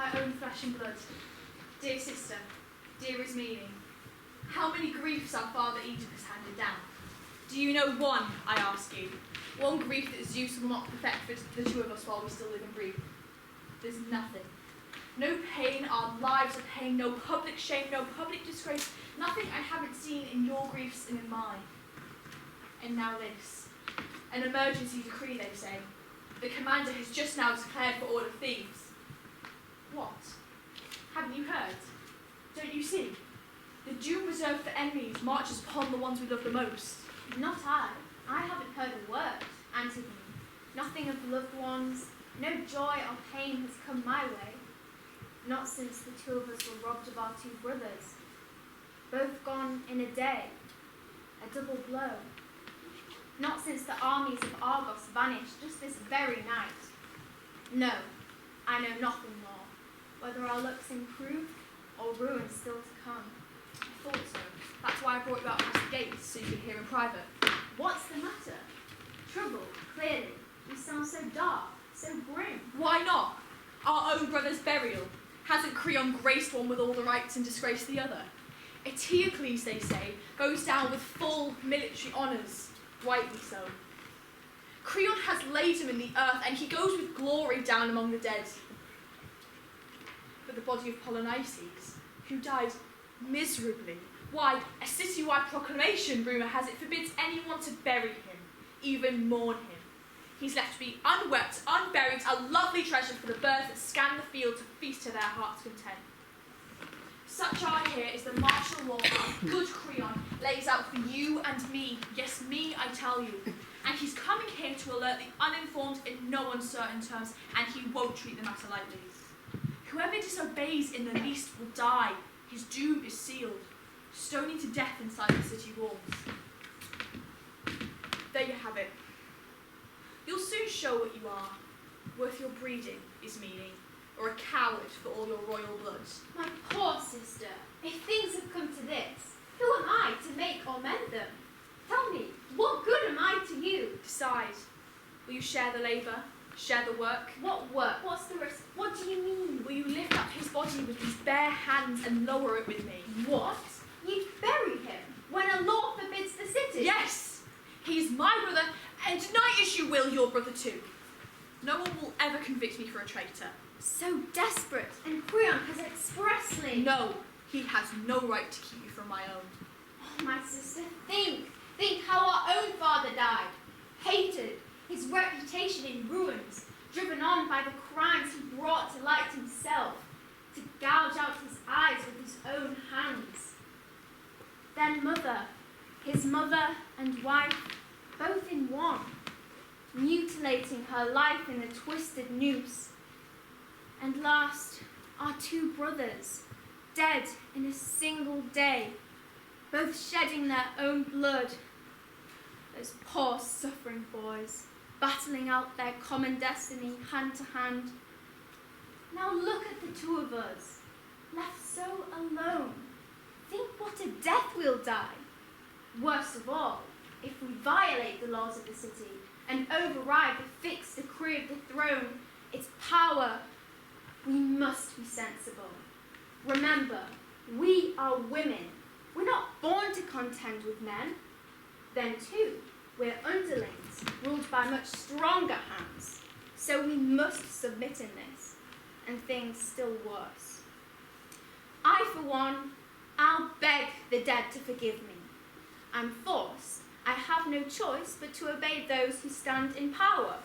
my own flesh and blood. Dear sister, dearest meaning, how many griefs our father Oedipus handed down? Do you know one, I ask you? One grief that Zeus will not perfect for the two of us while we still live and breathe? There's nothing. No pain, our lives are pain, no public shame, no public disgrace, nothing I haven't seen in your griefs and in mine. And now this. An emergency decree, they say. The commander has just now declared for all of thieves. What? Haven't you heard? Don't you see? The doom reserved for enemies marches upon the ones we love the most. Not I. I haven't heard a word, Antigone. Nothing of loved ones, no joy or pain has come my way. Not since the two of us were robbed of our two brothers. Both gone in a day, a double blow. Not since the armies of Argos vanished just this very night. No, I know nothing more, whether our luck's improved or ruin still to come. I thought so. That's why I brought you out past the gates so you could hear in private. What's the matter? Trouble, clearly. You sound so dark, so grim. Why not? Our own brother's burial. Hasn't Creon graced one with all the rights and disgraced the other? Eteocles, they say, goes down with full military honours. Rightly so. Creon has laid him in the earth, and he goes with glory down among the dead. But the body of Polynices, who died miserably, why, a citywide proclamation, rumour has it, forbids anyone to bury him, even mourn him. He's left to be unwept, unburied, a lovely treasure for the birds that scan the field to feast to their heart's content. Such I hear is the martial law our good Creon lays out for you and me, yes, me, I tell you. And he's coming here to alert the uninformed in no uncertain terms, and he won't treat the matter lightly. Whoever disobeys in the least will die. His doom is sealed, stoning to death inside the city walls. There you have it. You'll soon show what you are, worth your breeding is meaning, or a coward for all your royal blood. My poor sister, if things have come to this, who am I to make or mend them? Tell me, what good am I to you? Decide. Will you share the labour, share the work? What work? What's the risk? What do you mean? Will you lift up his body with these bare hands and lower it with me? What? You'd bury him when a law forbids the city? Yes! He is my brother, and tonight as you will, your brother too. No one will ever convict me for a traitor. So desperate, and Creon has expressly... No, he has no right to keep you from my own. Oh, my sister, think how our own father died. Hated, his reputation in ruins, driven on by the crimes he brought to light himself, to gouge out his eyes with his own hands. Then mother, his mother and wife, both in one, mutilating her life in a twisted noose. And last, our two brothers, dead in a single day, both shedding their own blood. Those poor suffering boys, battling out their common destiny hand to hand. Now look at the two of us, left so alone. Think what a death we'll die. Worst of all, if we violate the laws of the city and override the fixed decree of the throne, its power, we must be sensible. Remember, we are women. We're not born to contend with men. Then too, we're underlings, ruled by much stronger hands. So we must submit in this, and things still worse. I, for one, I'll beg the dead to forgive me. I'm forced. I have no choice but to obey those who stand in power.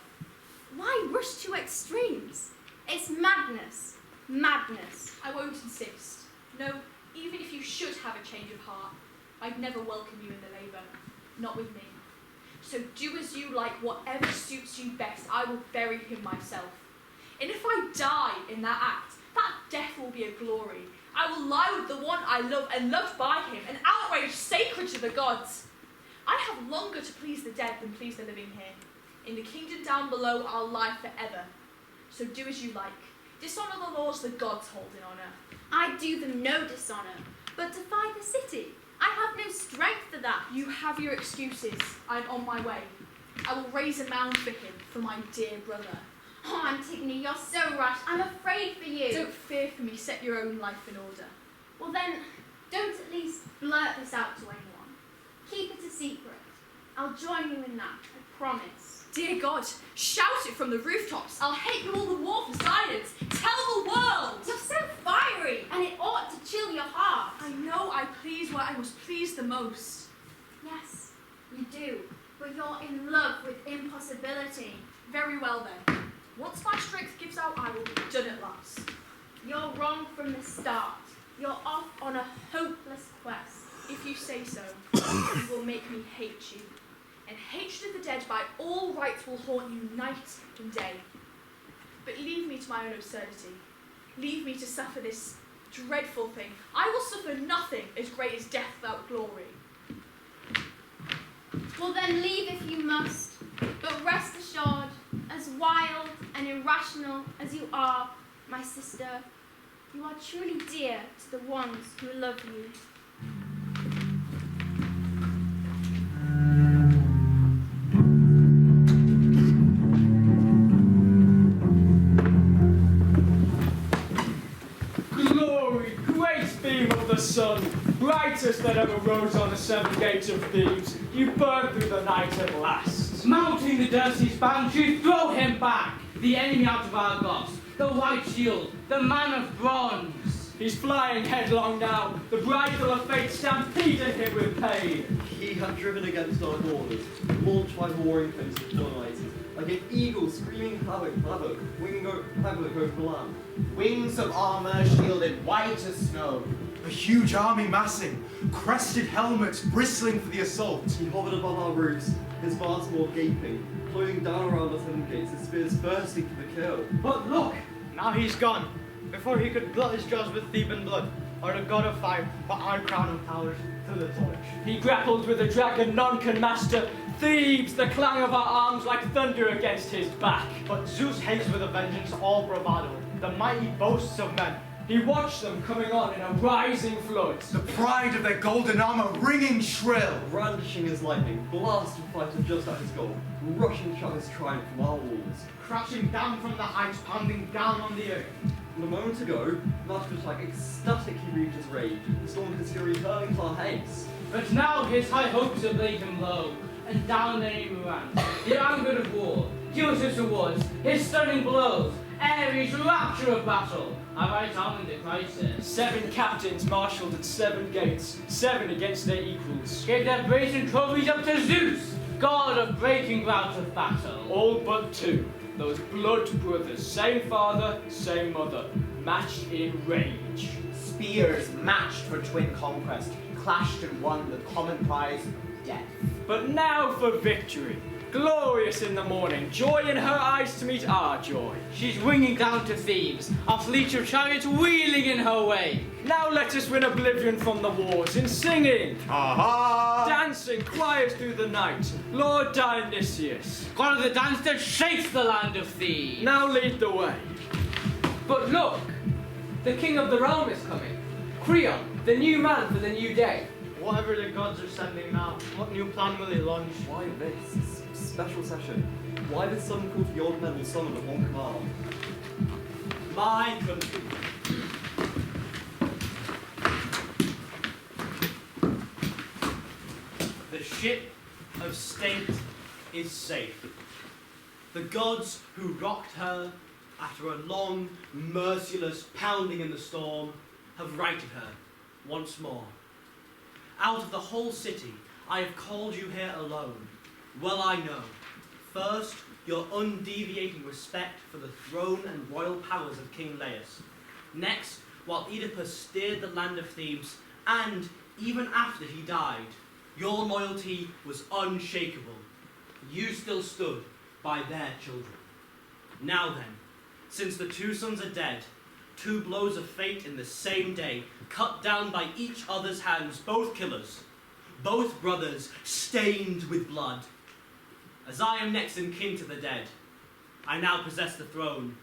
Why rush to extremes? It's madness. Madness. I won't insist. No, even if you should have a change of heart, I'd never welcome you in the labour. Not with me. So do as you like, whatever suits you best. I will bury him myself. And if I die in that act, that death will be a glory. I will lie with the one I love and loved by him, an outrage sacred to the gods. I have longer to please the dead than please the living here. In the kingdom down below, I'll lie forever. So do as you like. Dishonour the laws the gods hold in honour. I do them no dishonour, but defy the city. I have no strength for that. You have your excuses. I'm on my way. I will raise a mound for him, for my dear brother. Oh, Antigone, you're so rash. I'm afraid for you. Don't fear for me, set your own life in order. Well then, don't at least blurt this out to anyone. Keep it a secret. I'll join you in that, I promise. Dear God, shout it from the rooftops. I'll hate you all the more for silence. Tell the world. You're so fiery, and it ought to chill your heart. I know I please where I must please the most. Yes, you do, but you're in love with impossibility. Very well then. Once my strength gives out, I will be done at last. You're wrong from the start. You're off on a hopeless quest. If you say so, it will make me hate you. And hatred of the dead by all rights will haunt you night and day. But leave me to my own absurdity. Leave me to suffer this dreadful thing. I will suffer nothing as great as death without glory. Well then leave if you must, but rest assured, as wild and irrational as you are, my sister, you are truly dear to the ones who love you. Glory, great beam of the sun, brightest that ever rose on the seven gates of Thebes, you burn through the night at last. Mounting the Dirce's boundary, throw him back, the enemy out of our gods, the white shield, the man of bronze. He's flying headlong now, the bridle of fate stampeded him with pain. He hath driven against our borders, launched by warring hosts of giants, like an eagle screaming havoc, winging havoc over the land. Wings of armour shielded white as snow. A huge army massing, crested helmets bristling for the assault. He hovered above our roofs, his vast wall gaping, closing down around us seven gates, his spears bursting for the kill. But look, now he's gone. Before he could glut his jaws with Theban blood, or the god of fire, but our crown of powers through the torch. He grappled with the dragon none can master, Thebes, the clang of our arms like thunder against his back. But Zeus hates with a vengeance all bravado, the mighty boasts of men. He watched them coming on in a rising flood. The pride of their golden armour ringing shrill. Brandishing his lightning, blasted fighter just at his goal, rushing to shout his triumph from our walls. Crashing down from the heights, pounding down on the earth. And a moment ago, Master was like ecstatic he reached his rage, the storm his fury hurling to our heads. But now his high hopes have laid him low, and down the name ran. The anger of war, Joseph towards, his stunning blows, Ares' rapture of battle, our right arm in the crisis. 7 captains marshalled at 7 gates, 7 against their equals. Gave their brazen trophies up to Zeus, god of breaking ground of battle. All but 2, those blood brothers, same father, same mother, matched in rage. Spears matched for twin conquest, clashed and won the common prize, death. But now for victory. Glorious in the morning, joy in her eyes to meet our joy. She's winging down to Thebes, our fleet of chariots wheeling in her wake. Now let us win oblivion from the wars in singing, Aha! dancing quiet through the night. Lord Dionysius, God of the dance that shakes the land of Thebes. now lead the way. But look, the king of the realm is coming. Creon, the new man for the new day. Whatever the gods are sending now, what new plan will he launch? Why this? Special session. Why this sudden call to the old men will summon at one command? My country. The ship of state is safe. The gods who rocked her after a long, merciless pounding in the storm have righted her once more. Out of the whole city, I have called you here alone. Well I know, first, your undeviating respect for the throne and royal powers of King Laius. Next, while Oedipus steered the land of Thebes, and even after he died, your loyalty was unshakable. You still stood by their children. Now then, since the 2 sons are dead, 2 blows of fate in the same day, cut down by each other's hands, both killers, both brothers stained with blood. As I am next in kin to the dead, I now possess the throne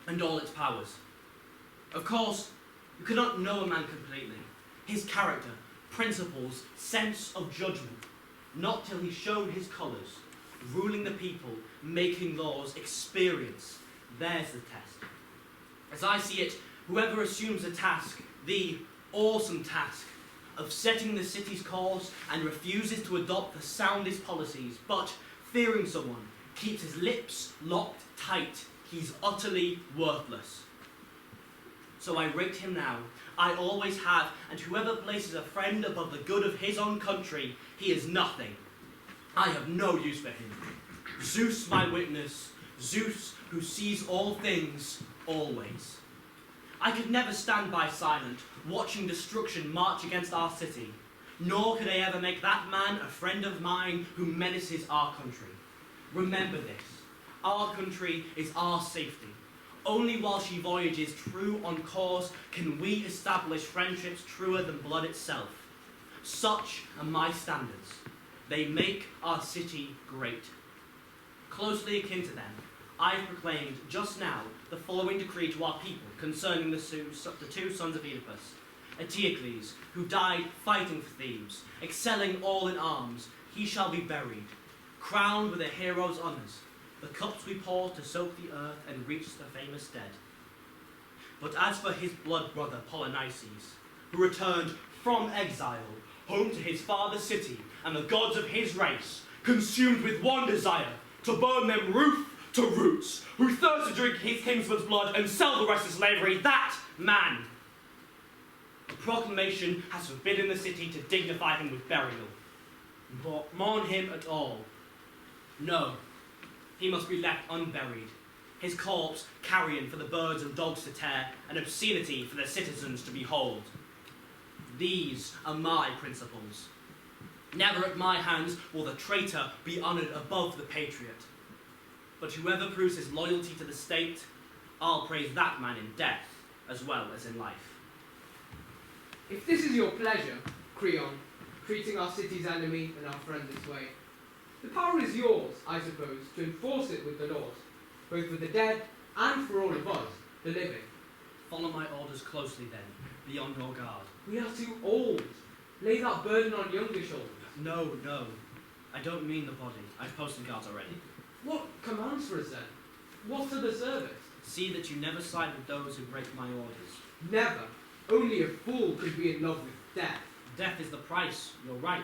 and all its powers. Of course, you cannot know a man completely, his character, principles, sense of judgment, not till he's shown his colours, ruling the people, making laws, experience, There's the test. As I see it, whoever assumes the task, the awesome task, of setting the city's course and refuses to adopt the soundest policies, but, fearing someone, keeps his lips locked tight, he's utterly worthless. So I rate him now, I always have, and whoever places a friend above the good of his own country, he is nothing. I have no use for him. Zeus, my witness, Zeus, who sees all things, always. I could never stand by silent, watching destruction march against our city, nor could I ever make that man a friend of mine who menaces our country. Remember this, our country is our safety. Only while she voyages true on course can we establish friendships truer than blood itself. Such are my standards. They make our city great. Closely akin to them, I have proclaimed just now the following decree to our people concerning the two sons of Oedipus. Eteocles, who died fighting for Thebes, excelling all in arms, he shall be buried, crowned with a hero's honours, the cups we pour to soak the earth and reach the famous dead. But as for his blood brother Polynices, who returned from exile, home to his father's city and the gods of his race, consumed with one desire, to burn them roof to roots, who thirst to drink his kinsman's blood and sell the rest to slavery, that man. A proclamation has forbidden the city to dignify him with burial, mourn him at all. No, he must be left unburied, his corpse carrion for the birds and dogs to tear, an obscenity for the citizens to behold. These are my principles. Never at my hands will the traitor be honoured above the patriot. But whoever proves his loyalty to the state, I'll praise that man in death as well as in life. If this is your pleasure, Creon, treating our city's enemy and our friend this way, the power is yours, I suppose, to enforce it with the laws, both for the dead and for all of us, the living. Follow my orders closely then, beyond your guard. We are too old. Lay that burden on younger shoulders. No, I don't mean the body. I've posted guards already. What commands for us then? What are the service? See that you never side with those who break my orders. Never. Only a fool could be in love with death. Death is the price, you're right.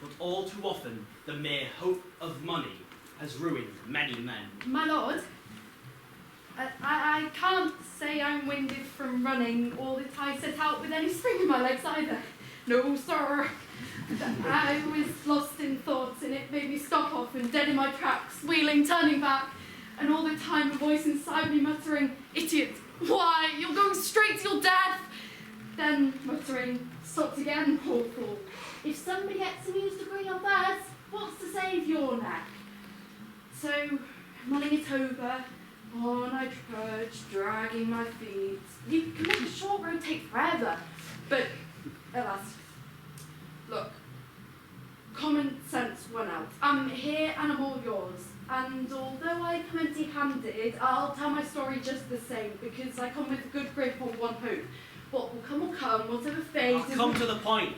But all too often, the mere hope of money has ruined many men. My lord, I can't say I'm winded from running or that I set out with any spring in my legs either. No, sir. I was lost in thoughts and it made me stop off and dead in my tracks, wheeling, turning back, and all the time a voice inside me muttering, "Idiot, why, you're going straight to your death!" Then muttering, "Stopped again, poor fool. If somebody gets amused to bring up theirs, what's to save your neck?" So, mulling it over, on I trudged, dragging my feet. You can make a short road take forever, but alas. Look, common sense won out. I'm here and I'm all yours. And although I come empty-handed, I'll tell my story just the same, because I come with a good grip on one hope. What will come, whatever fades. I'll come to the point.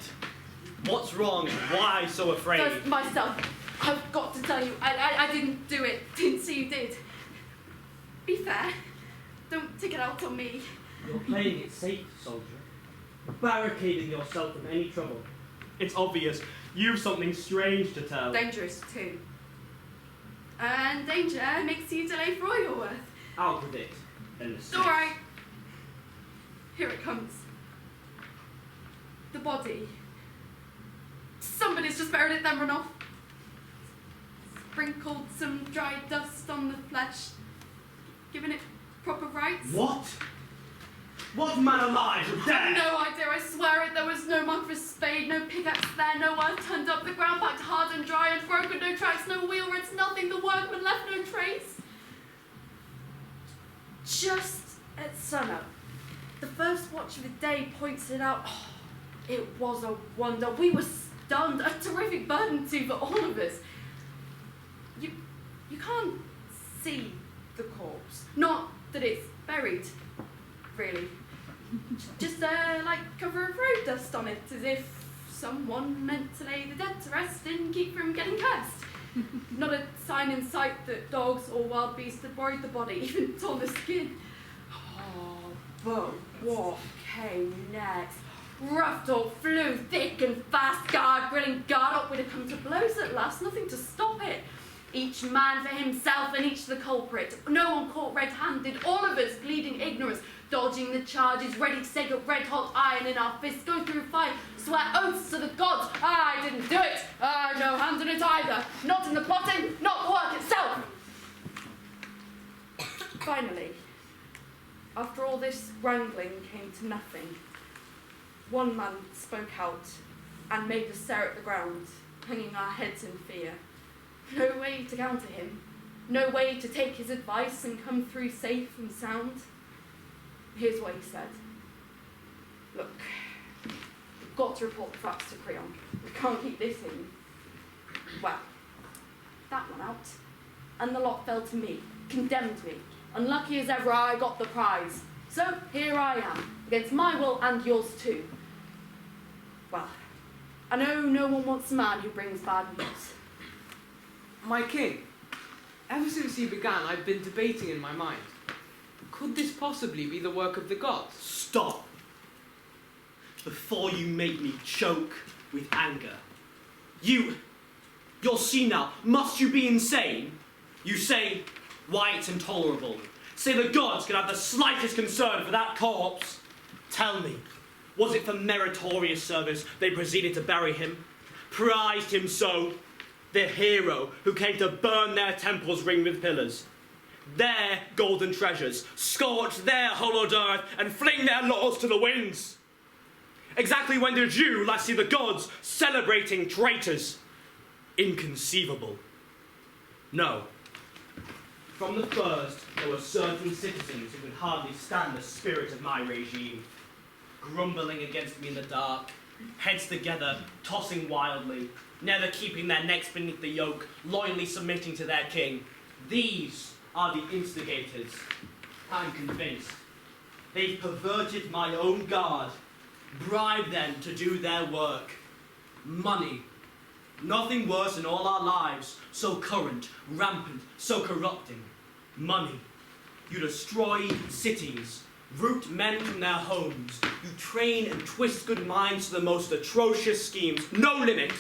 What's wrong and why so afraid? Just myself. I've got to tell you, I didn't do it. Didn't see you did. Be fair. Don't take it out on me. You're playing it safe, soldier. Barricading yourself from any trouble. It's obvious you've something strange to tell. Dangerous, too. And danger makes you delay for all you're worth. I'll predict. It's all right. Here it comes. The body. Somebody's just buried it, then run off. Sprinkled some dry dust on the flesh, giving it proper rites. What? What man alive would dare? No idea, I swear it. There was no mark of a spade, no pickaxe there, no earth turned up, the ground packed hard and dry and broken, no tracks, no wheel ruts, nothing, the workman left no trace. Just at sunup, the first watch of the day points it out. Oh, it was a wonder. We were stunned, a terrific burden too for all of us. You can't see the corpse. Not that it's buried, really. Just like cover of road dust on it, as if someone meant to lay the dead to rest and keep from getting cursed. Not a sign in sight that dogs or wild beasts had worried the body, even torn the skin. Oh, but what came next? Rough dog flew thick and fast, guard grilling guard up. We'd have come to blows at last, nothing to stop it. Each man for himself and each the culprit. No one caught red-handed, all of us bleeding ignorance, dodging the charges, ready to take a red-hot iron in our fists, go through fire, swear oaths to the gods. I didn't do it. I had no hand in it either. Not in the plotting, not the work itself. Finally, after all this wrangling came to nothing, one man spoke out and made us stare at the ground, hanging our heads in fear. No way to counter him, no way to take his advice and come through safe and sound. Here's what he said. Look, we've got to report the facts to Creon. We can't keep this in. Well, that went out, and the lot fell to me, condemned me. Unlucky as ever, I got the prize. So here I am, against my will and yours too. Well, I know no one wants a man who brings bad news. My king, ever since you began, I've been debating in my mind. Could this possibly be the work of the gods? Stop! Before you make me choke with anger. You're senile. Must you be insane? You say, why it's intolerable. Say the gods can have the slightest concern for that corpse. Tell me, was it for meritorious service they proceeded to bury him? Prized him so? The hero who came to burn their temples ringed with pillars. Their golden treasures, scorch their hollowed earth and fling their laurels to the winds. Exactly when did you last see the gods celebrating traitors? Inconceivable. No. From the first, there were certain citizens who could hardly stand the spirit of my regime, grumbling against me in the dark, heads together, tossing wildly, never keeping their necks beneath the yoke, loyally submitting to their king. These are the instigators. I'm convinced. They've perverted my own guard, bribed them to do their work. Money. Nothing worse in all our lives, so current, rampant, so corrupting. Money. You destroy cities, root men from their homes. You train and twist good minds to the most atrocious schemes. No limit.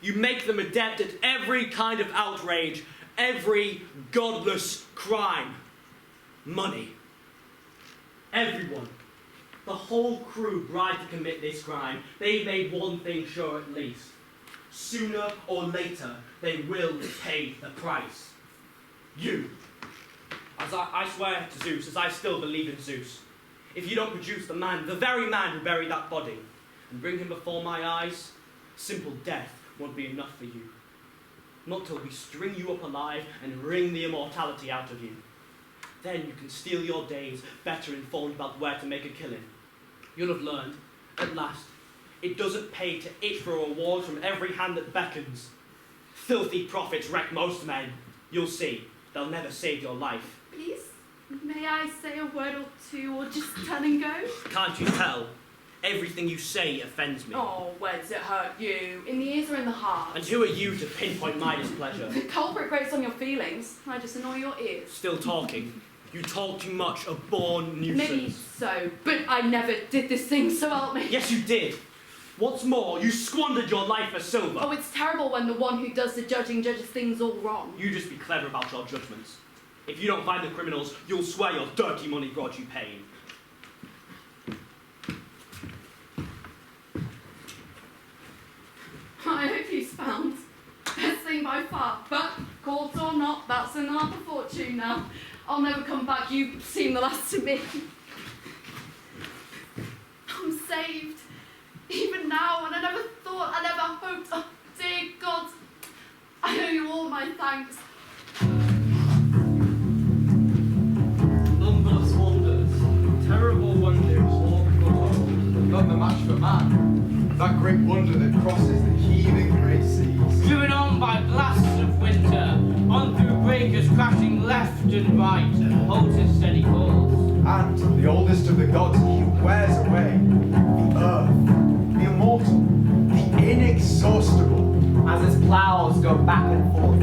You make them adept at every kind of outrage, every godless crime. Money. Everyone. The whole crew bribed to commit this crime. They made one thing sure at least. Sooner or later, they will pay the price. You. As I swear to Zeus, as I still believe in Zeus, if you don't produce the man, the very man who buried that body, and bring him before my eyes, simple death won't be enough for you. Not till we string you up alive and wring the immortality out of you. Then you can steal your days better informed about where to make a killing. You'll have learned, at last, it doesn't pay to itch for rewards from every hand that beckons. Filthy profits wreck most men. You'll see, they'll never save your life. Please, may I say a word or two, or just turn and go? Can't you tell? Everything you say offends me. Oh, where does it hurt you? In the ears or in the heart? And who are you to pinpoint my displeasure? The culprit grates on your feelings. I just annoy your ears. Still talking? You talk too much, a born nuisance. Maybe so, but I never did this thing, so help me. Yes, you did. What's more, you squandered your life for silver. Oh, it's terrible when the one who does the judging judges things all wrong. You just be clever about your judgments. If you don't find the criminals, you'll swear your dirty money brought you pain. I hope he's found. Best thing by far, but caught or not, that's in the lap of fortune now. I'll never come back, you seem the last to me. I'm saved. Even now, and I never thought, I never hoped. Oh, dear God, I owe you all my thanks. Numberless wonders, terrible wonders walk the world. Not the match for man. That great wonder that crosses the heaving great seas. Driven on by blasts of winter, on through breakers crashing left and right, holds his steady course. And the oldest of the gods, he wears away the earth, the immortal, the inexhaustible. As his plows go back and forth,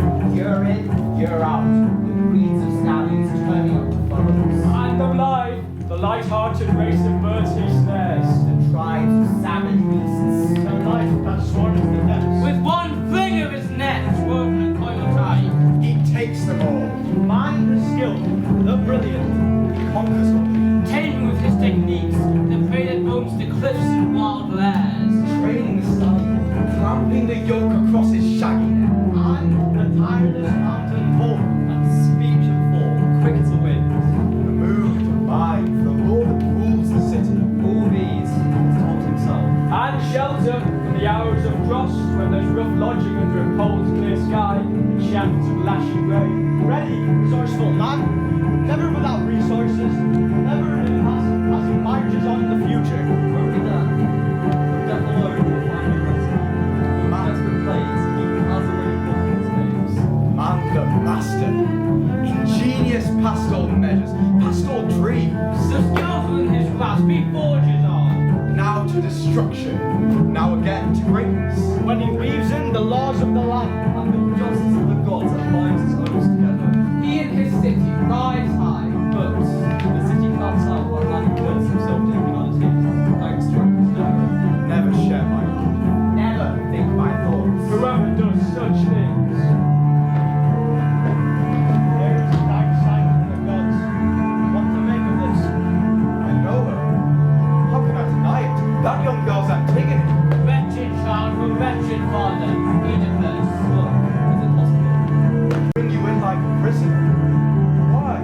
The light-hearted race of birds he snares. The tribes of savage beasts. The life that swarms the depths. With one fling of his net, woven and coiled tight, He takes them all. Man the skillful, the brilliant, He conquers all. taming with his techniques the prey that roams the cliffs in wild lairs. Training the sun, clamping the yoke across his shaggy neck. and the tireless mountain bull, and speech and form, quick as the wind. The mood to mind, the law that rules the city. All these has taught himself. And shelter from the hours of frost when there's rough lodging under a cold, clear sky and shafts of lashing rain. Ready, resourceful man, never without resources, never in the past as he marches on in the future. Only that, the death alone will find a rest. The man has been plagued, he has already put his names. Man the master. Ingenious past all measures, past all dreams. The skillful in his grasp he forges on. Now to destruction, now again to greatness. When he weaves in the laws of the land and the justice of the gods and binds his oaths together. He and his city rise high. But the city cuts out what man puts himself taking on his head, thanks to his nerve. Never share my heart. Never think my thoughts. Whoever does such things. There is a dark side from the gods. What to make of this? I know her. How can I deny it? That young girl's Antigone. Wretched child from wretched father, Oedipus. Look, is it possible? Bring you in like a prisoner. Why?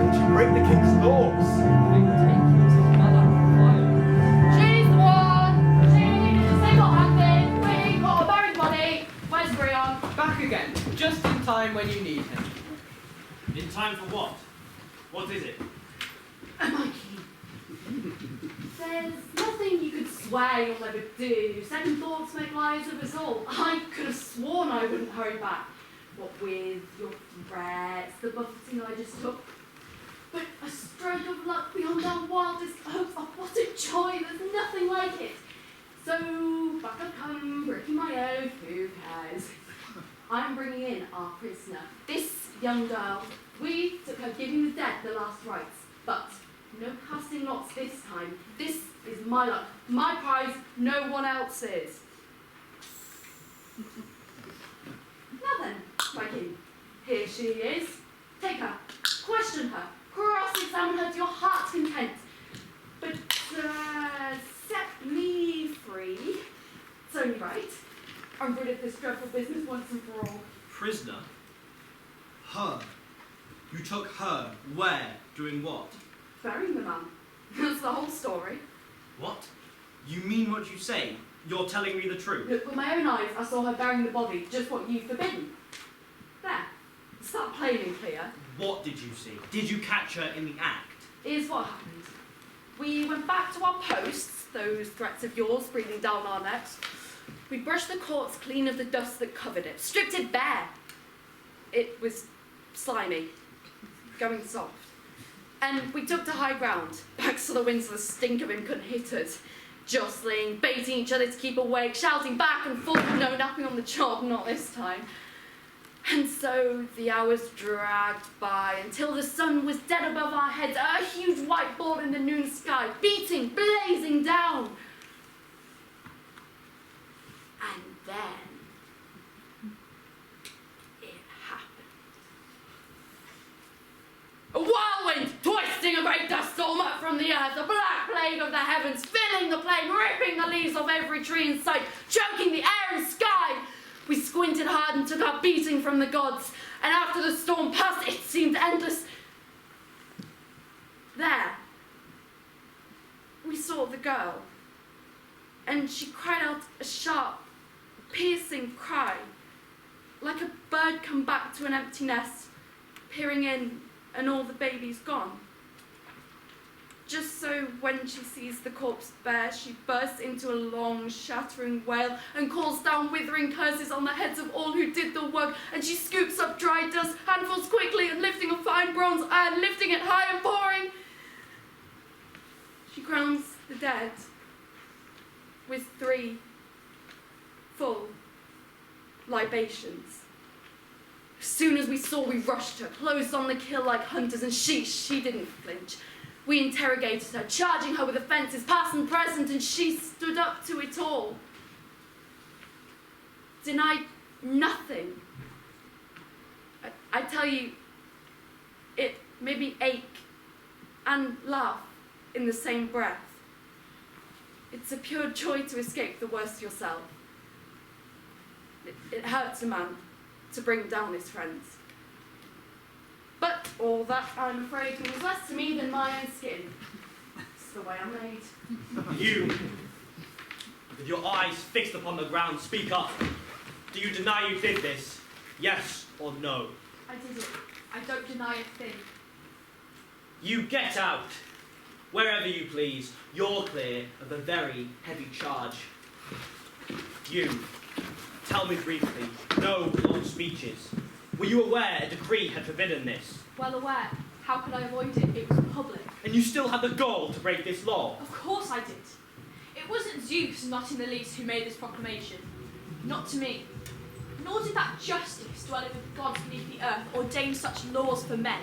Did you break the king's laws? They take you to another fire. She's the one! She's single-handed! We got a buried body! Where's Creon? Back again, just in time when you need him. In time for what? What is it? Am I keen? There's nothing you could swear you'll never do. Second thoughts make lies of us all. I could have sworn I wouldn't hurry back. What with your threats, the buffeting I just took. But a stroke of luck beyond our wildest hopes. Oh, what a joy! There's nothing like it. So, back I come, breaking my oath. Who cares? I'm bringing in our prisoner. This young girl. We took her giving the dead the last rites. But no casting lots this time. This is my luck. My prize, no one else's. Now then, my king, here she is. Take her, question her, cross-examine her to your heart's content. But set me free. It's only right. I'm rid of this dreadful business once and for all. Prisoner? Her? You took her? Where? Doing what? Burying the man. That's the whole story. What? You mean what you say? You're telling me the truth? Look, with my own eyes, I saw her burying the body, just what you've forbidden. There. It's that plain and clear. What did you see? Did you catch her in the act? Here's what happened. We went back to our posts, those threats of yours breathing down our necks. We brushed the corpse clean of the dust that covered it, stripped it bare. It was slimy, going soft. And we took to high ground, back so the winds of the stink of him couldn't hit us. Jostling, baiting each other to keep awake, shouting back and forth, no napping on the job, not this time. And so the hours dragged by until the sun was dead above our heads, a huge white ball in the noon sky, beating, blazing down. And then it happened. A whirlwind, twisting a great dust storm up from the earth, a black plague of the heavens, filling the plain, ripping the leaves of every tree in sight, choking the air and sky. We squinted hard and took our beating from the gods, and after the storm passed, it seemed endless. There, we saw the girl, and she cried out a sharp, piercing cry, like a bird come back to an empty nest, peering in, and all the babies gone. Just so when she sees the corpse bare, she bursts into a long, shattering wail and calls down withering curses on the heads of all who did the work, and she scoops up dry dust, handfuls quickly, and lifting a fine bronze iron, lifting it high and pouring. She crowns the dead with 3 full libations. As soon as we saw, we rushed her, close on the kill like hunters, and she didn't flinch. We interrogated her, charging her with offences past and present, and she stood up to it all. Denied nothing. I tell you, it made me ache and laugh in the same breath. It's a pure joy to escape the worst yourself. It hurts a man to bring down his friends. But all that, I'm afraid, was less to me than my own skin. It's the way I'm made. You, with your eyes fixed upon the ground, speak up. Do you deny you did this? Yes or no? I did it. I don't deny a thing. You get out. Wherever you please, you're clear of the very heavy charge. You, tell me briefly, no long speeches. Were you aware a decree had forbidden this? Well aware. How could I avoid it? It was public. And you still had the gall to break this law? Of course I did. It wasn't Zeus, not in the least, who made this proclamation. Not to me. Nor did that justice, dwelling with gods beneath the earth, ordain such laws for men.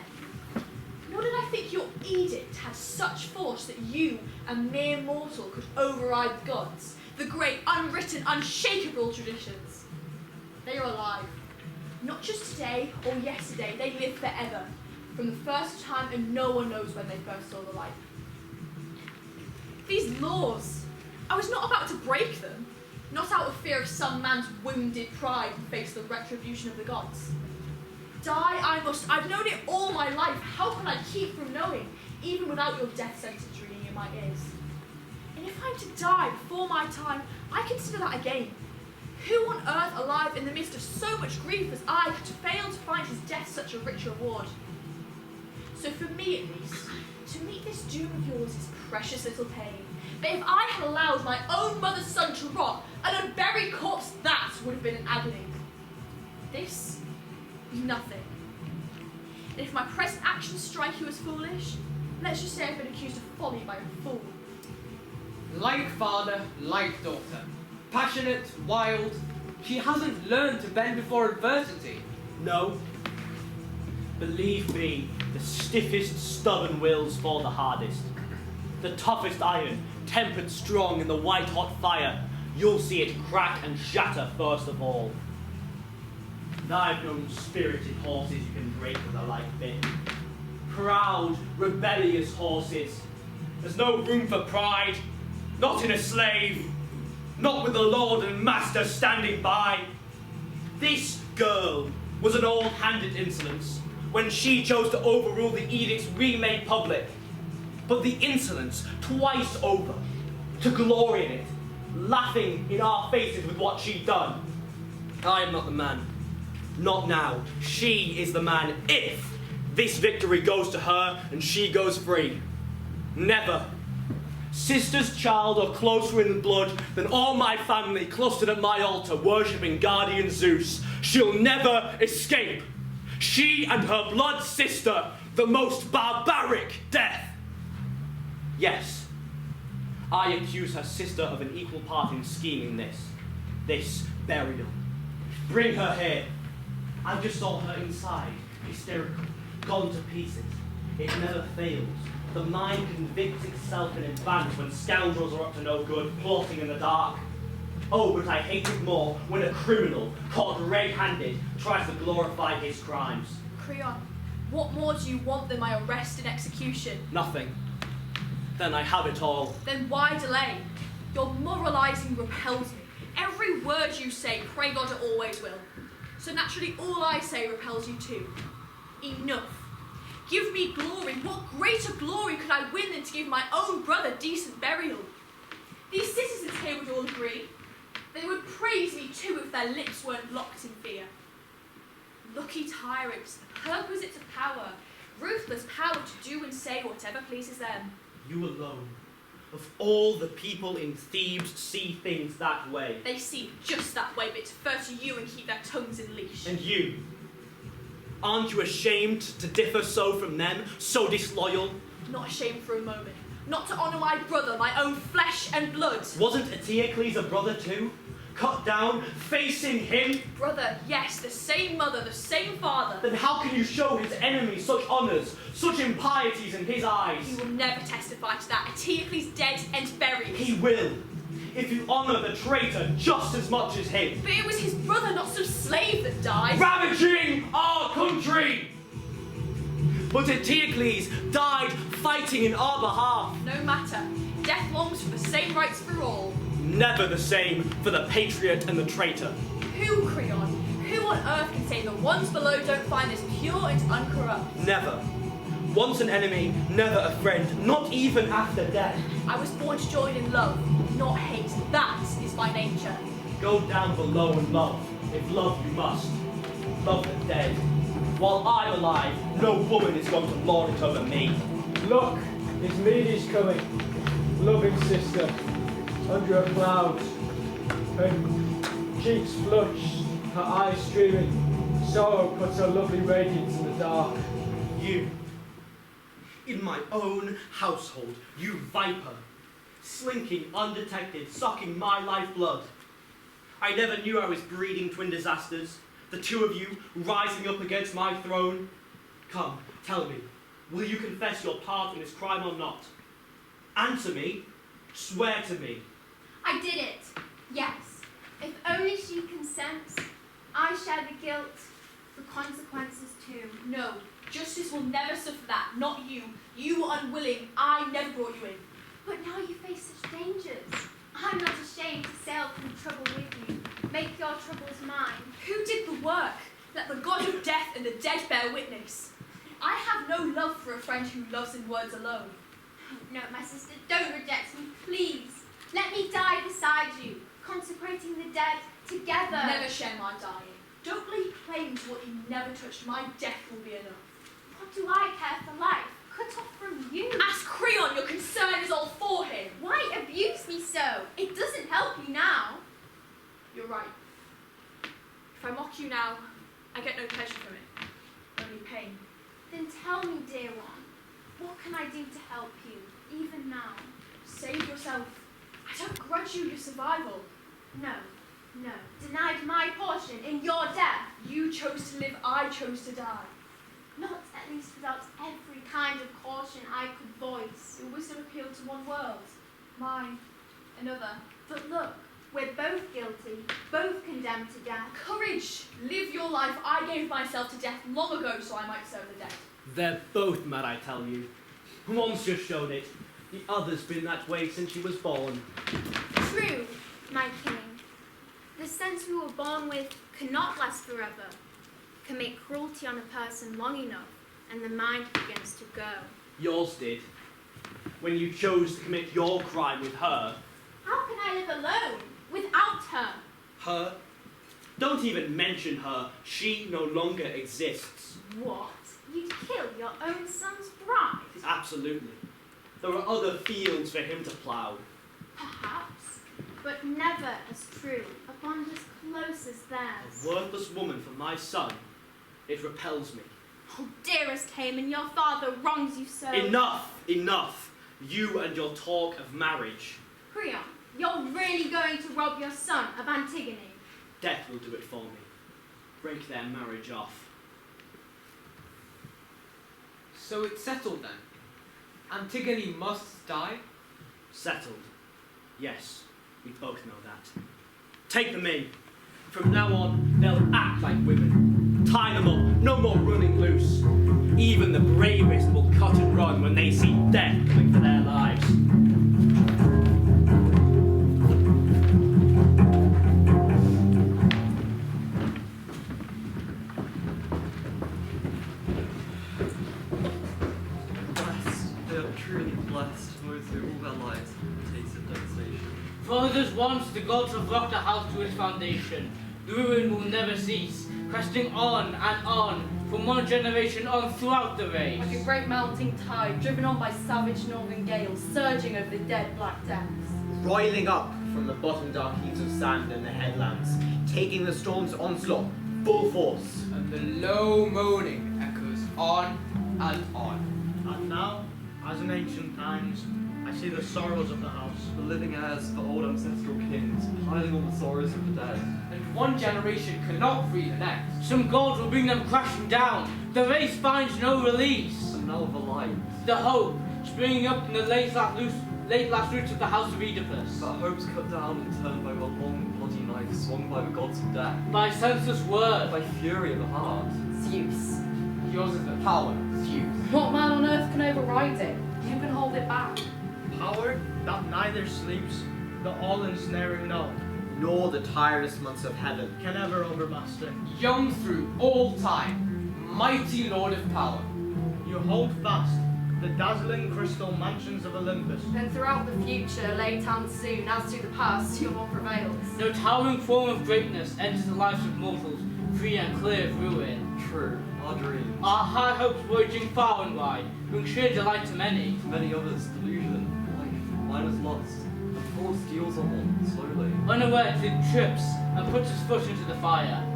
Nor did I think your edict had such force that you, a mere mortal, could override the gods, the great, unwritten, unshakable traditions. They are alive. Not just today or yesterday, they live forever, from the first time, and no one knows when they first saw the light. These laws, I was not about to break them, not out of fear of some man's wounded pride and face the retribution of the gods. Die I must. I've known it all my life. How can I keep from knowing, even without your death sentence ringing in my ears? And if I'm to die before my time, I consider that a gain. Who on earth alive in the midst of so much grief as I could fail to find his death such a rich reward? So for me at least, to meet this doom of yours is precious little pain. But if I had allowed my own mother's son to rot, an unburied corpse, that would have been an agony. This, nothing. And if my present actions strike you as foolish, let's just say I've been accused of folly by a fool. Like father, like daughter. Passionate, wild. She hasn't learned to bend before adversity. No. Believe me, the stiffest, stubborn wills fall the hardest. The toughest iron, tempered strong in the white-hot fire, you'll see it crack and shatter first of all. And I've known spirited horses you can break with a light bit. Proud, rebellious horses. There's no room for pride, not in a slave, not with the lord and master standing by. This girl was an old-handed insolence when she chose to overrule the edicts we made public. But the insolence twice over, to glory in it, laughing in our faces with what she'd done. I am not the man. Not now. She is the man if this victory goes to her and she goes free. Never. Sister's child are closer in blood than all my family clustered at my altar worshipping guardian Zeus. She'll never escape. She and her blood sister, the most barbaric death. Yes, I accuse her sister of an equal part in scheming this burial. Bring her here. I just saw her inside, hysterical, gone to pieces. It never fails. The mind convicts itself in advance when scoundrels are up to no good, plotting in the dark. Oh, but I hate it more when a criminal, caught red-handed, tries to glorify his crimes. Creon, what more do you want than my arrest and execution? Nothing. Then I have it all. Then why delay? Your moralizing repels me. Every word you say, pray God it always will. So naturally all I say repels you too. Enough. Give me glory. What greater glory could I win than to give my own brother decent burial? These citizens here would all agree. They would praise me too if their lips weren't locked in fear. Lucky tyrants, perquisites of power, ruthless power to do and say whatever pleases them. You alone, of all the people in Thebes, see things that way. They see just that way, but defer to you and keep their tongues in leash. And you, aren't you ashamed to differ so from them, so disloyal? Not ashamed for a moment. Not to honour my brother, my own flesh and blood. Wasn't Eteocles a brother too? Cut down, facing him? Brother, yes, the same mother, the same father. Then how can you show his enemies such honours, such impieties in his eyes. He will never testify to that. Eteocles dead and buried. He will, if you honour the traitor just as much as him. But it was his brother, not some slave, that died. Ravaging our country! But Eteocles died fighting in our behalf. No matter. Death longs for the same rights for all. Never the same for the patriot and the traitor. Who, Creon? Who on earth can say the ones below don't find this pure and uncorrupt? Never. Once an enemy, never a friend, not even after death. I was born to join in love, not hate. That is my nature. Go down below and love, if love you must. Love the dead. While I'm alive, no woman is going to lord it over me. Look, his lady's coming. Loving sister, under a cloud. Her cheeks flushed, her eyes streaming. Sorrow puts her lovely radiance in the dark. You, in my own household, you viper, slinking undetected, sucking my lifeblood. I never knew I was breeding twin disasters, the two of you rising up against my throne. Come, tell me, will you confess your part in this crime or not? Answer me, swear to me. I did it. Yes. If only she consents, I share the guilt, the consequences too. No, justice will never suffer that, not you. You were unwilling, I never brought you in. But now you face such dangers. I'm not ashamed to sail through trouble with you. Make your troubles mine. Who did the work? Let the god of death and the dead bear witness. I have no love for a friend who loves in words alone. No, my sister, don't reject me, please. Let me die beside you, consecrating the dead together. Never share my dying. Don't lay claim to what you never touched. My death will be enough. What do I care for life? Cut off from you. Ask Creon, your concern is all for him. Why abuse me so? It doesn't help you now. You're right. If I mock you now, I get no pleasure from it. Only pain. Then tell me, dear one, what can I do to help you, even now? Save yourself. I don't grudge you your survival. No. Denied my portion in your death. You chose to live, I chose to die. Not at least without every kind of caution I could voice. Your wisdom appealed to one world, mine, another. But look, we're both guilty, both condemned to death. Courage! Live your life. I gave myself to death long ago so I might serve the dead. They're both mad, I tell you. One's just shown it. The other's been that way since she was born. True, my king. The sense we were born with cannot last forever. Commit cruelty on a person long enough, and the mind begins to go. Yours did. When you chose to commit your crime with her. How can I live alone, without her? Her? Don't even mention her. She no longer exists. What? You'd kill your own son's bride? Absolutely. There are other fields for him to plough. Perhaps, but never as true, a bond as close as theirs. A worthless woman for my son. It repels me. Oh, dearest Haman, your father wrongs you so. Enough. You and your talk of marriage. Creon, you're really going to rob your son of Antigone? Death will do it for me. Break their marriage off. So it's settled then? Antigone must die? Settled. Yes, we both know that. Take them in. From now on, they'll act like women. Tie them up, no more running loose. Even the bravest will cut and run when they see death coming for their lives. For others once the gods have rocked a house to its foundation. The ruin will never cease, cresting on and on, from one generation on throughout the race. Like a great mounting tide, driven on by savage northern gales, surging over the dead black depths. Roiling up from the bottom dark heaps of sand and the headlands, taking the storm's onslaught full force. And the low moaning echoes on and on. And now, as in ancient times, I see the sorrows of the house. The living heirs of the old ancestral kings, piling on the sorrows of the dead. And one generation cannot free the next. Some gods will bring them crashing down. The race finds no release. And now of a light. The hope springing up in the late last roots of the house of Oedipus. But hope's cut down and turned by a long bloody knife swung by the gods of death. By senseless word. By fury of the heart. Zeus. Yours is the power, Zeus. What man on earth can override it? Who can hold it back? Power that neither sleeps, the all-ensnaring no, Nor the tireless months of heaven. can ever overmaster. Young through all time, mighty lord of power. You hold fast the dazzling crystal mansions of Olympus. Then throughout the future, lay down soon, as to the past, your law prevails. No towering form of greatness enters the lives of mortals, free and clear of ruin. True, our dreams. Our high hopes voyaging far and wide, bring sheer delight to many. To many others, delusion, life, mine is lost. The force steals on, slowly. Unaware, it trips and puts his foot into the fire.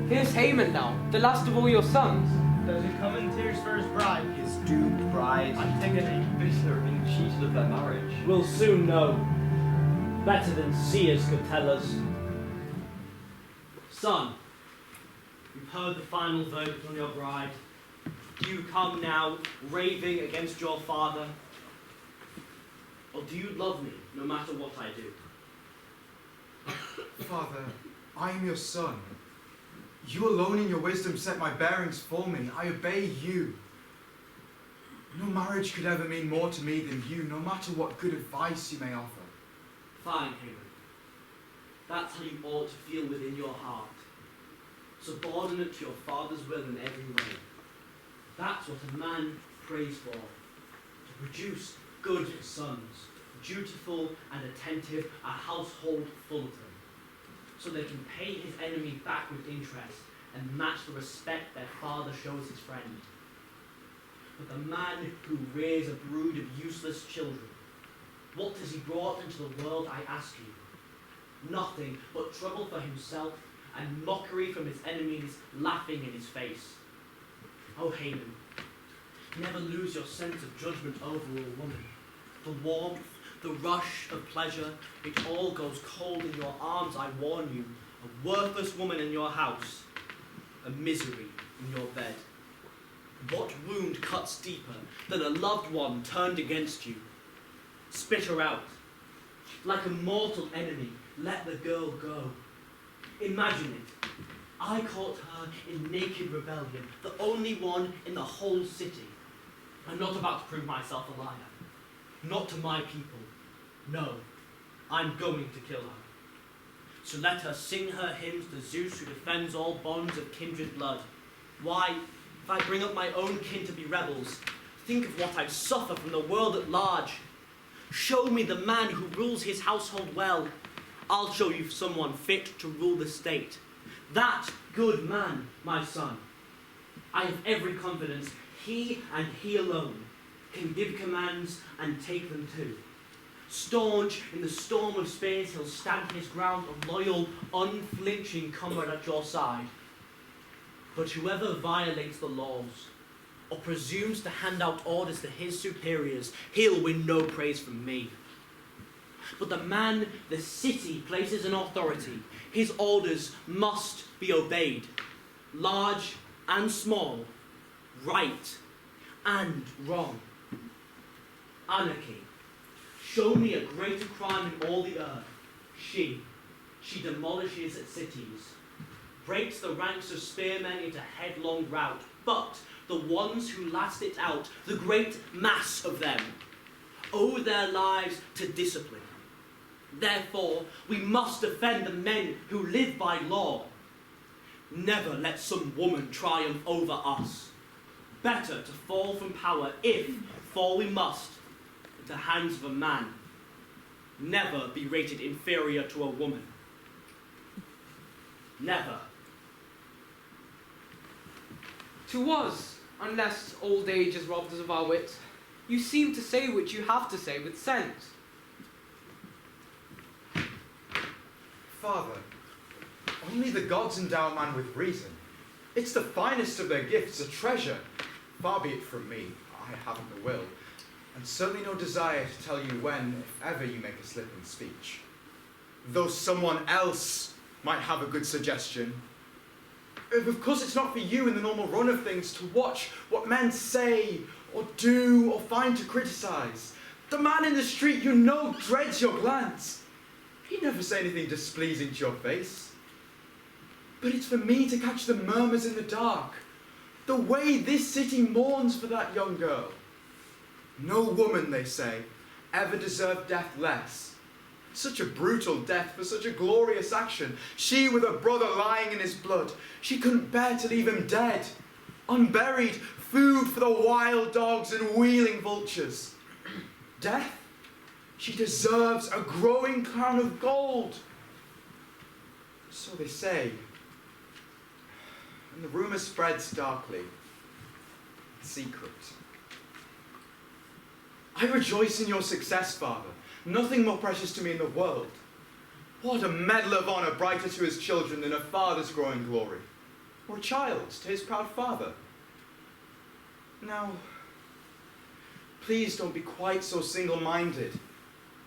Here's Haman now, the last of all your sons. Does he come in tears for his bride? His doomed bride. Antigone. Bitter being cheated of their marriage. We'll soon know. Better than seers could tell us. Son, you've heard the final verdict on your bride. Do you come now raving against your father? Or do you love me no matter what I do? Father, I am your son. You alone in your wisdom set my bearings for me. I obey you. No marriage could ever mean more to me than you, no matter what good advice you may offer. Fine, Haman. That's how you ought to feel within your heart. Subordinate to your father's will in every way. That's what a man prays for. To produce good sons, dutiful and attentive, a household full of them. So they can pay his enemy back with interest and match the respect their father shows his friend. But the man who rears a brood of useless children, what has he brought into the world, I ask you? Nothing but trouble for himself and mockery from his enemies laughing in his face. Oh, Haman, never lose your sense of judgment over a woman. The warmth, the rush of pleasure, it all goes cold in your arms, I warn you. A worthless woman in your house, a misery in your bed. What wound cuts deeper than a loved one turned against you? Spit her out. Like a mortal enemy, let the girl go. Imagine it. I caught her in naked rebellion, the only one in the whole city. I'm not about to prove myself a liar. Not to my people. No, I'm going to kill her. So let her sing her hymns to Zeus who defends all bonds of kindred blood. Why, if I bring up my own kin to be rebels, think of what I suffer from the world at large. Show me the man who rules his household well. I'll show you someone fit to rule the state. That good man, my son. I have every confidence he and he alone can give commands and take them too. Staunch in the storm of space, he'll stand his ground, a loyal, unflinching comrade at your side. But whoever violates the laws, or presumes to hand out orders to his superiors, he'll win no praise from me. But the man the city places in authority, his orders must be obeyed. Large and small, right and wrong. Anarchy. Show me a greater crime in all the earth. She demolishes cities, breaks the ranks of spearmen into headlong rout. But the ones who last it out, the great mass of them, owe their lives to discipline. Therefore, we must defend the men who live by law. Never let some woman triumph over us. Better to fall from power if fall we must, at the hands of a man. Never be rated inferior to a woman. Never. To us, unless old age has robbed us of our wit, you seem to say what you have to say with sense. Father, only the gods endow man with reason. It's the finest of their gifts, a treasure. Far be it from me, I haven't the will. and certainly no desire to tell you when, if ever, you make a slip in speech. Though someone else might have a good suggestion. Of course, it's not for you in the normal run of things to watch what men say or do or find to criticize. The man in the street you know dreads your glance. He'd never say anything displeasing to your face. But it's for me to catch the murmurs in the dark, the way this city mourns for that young girl. No woman, they say, ever deserved death less. Such a brutal death for such a glorious action. She with her brother lying in his blood. She couldn't bear to leave him dead, unburied, food for the wild dogs and wheeling vultures. Death? She deserves a growing crown of gold. So they say. And the rumour spreads darkly, secret. I rejoice in your success, Father. Nothing more precious to me in the world. What a medal of honour brighter to his children than a father's growing glory, or a child's to his proud father. Now, please don't be quite so single-minded,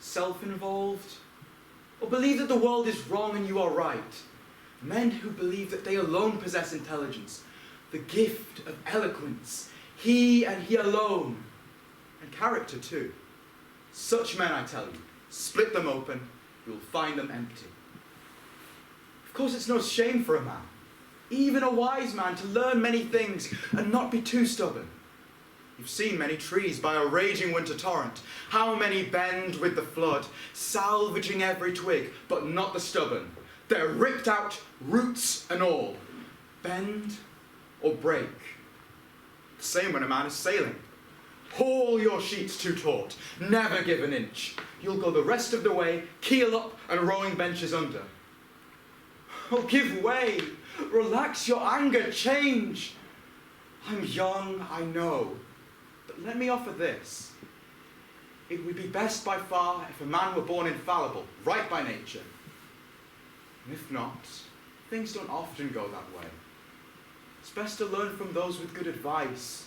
self-involved, or believe that the world is wrong and you are right. Men who believe that they alone possess intelligence, the gift of eloquence, he and he alone, and character too. Such men, I tell you, split them open, you will find them empty. Of course, it's no shame for a man, even a wise man, to learn many things and not be too stubborn. You've seen many trees by a raging winter torrent. How many bend with the flood, salvaging every twig, but not the stubborn. They're ripped out, roots and all. Bend or break. The same when a man is sailing. Haul your sheets too taut, never give an inch. You'll go the rest of the way, keel up and rowing benches under. Oh, give way, relax your anger, change. I'm young, I know, but let me offer this. It would be best by far if a man were born infallible, right by nature. And if not, things don't often go that way. It's best to learn from those with good advice.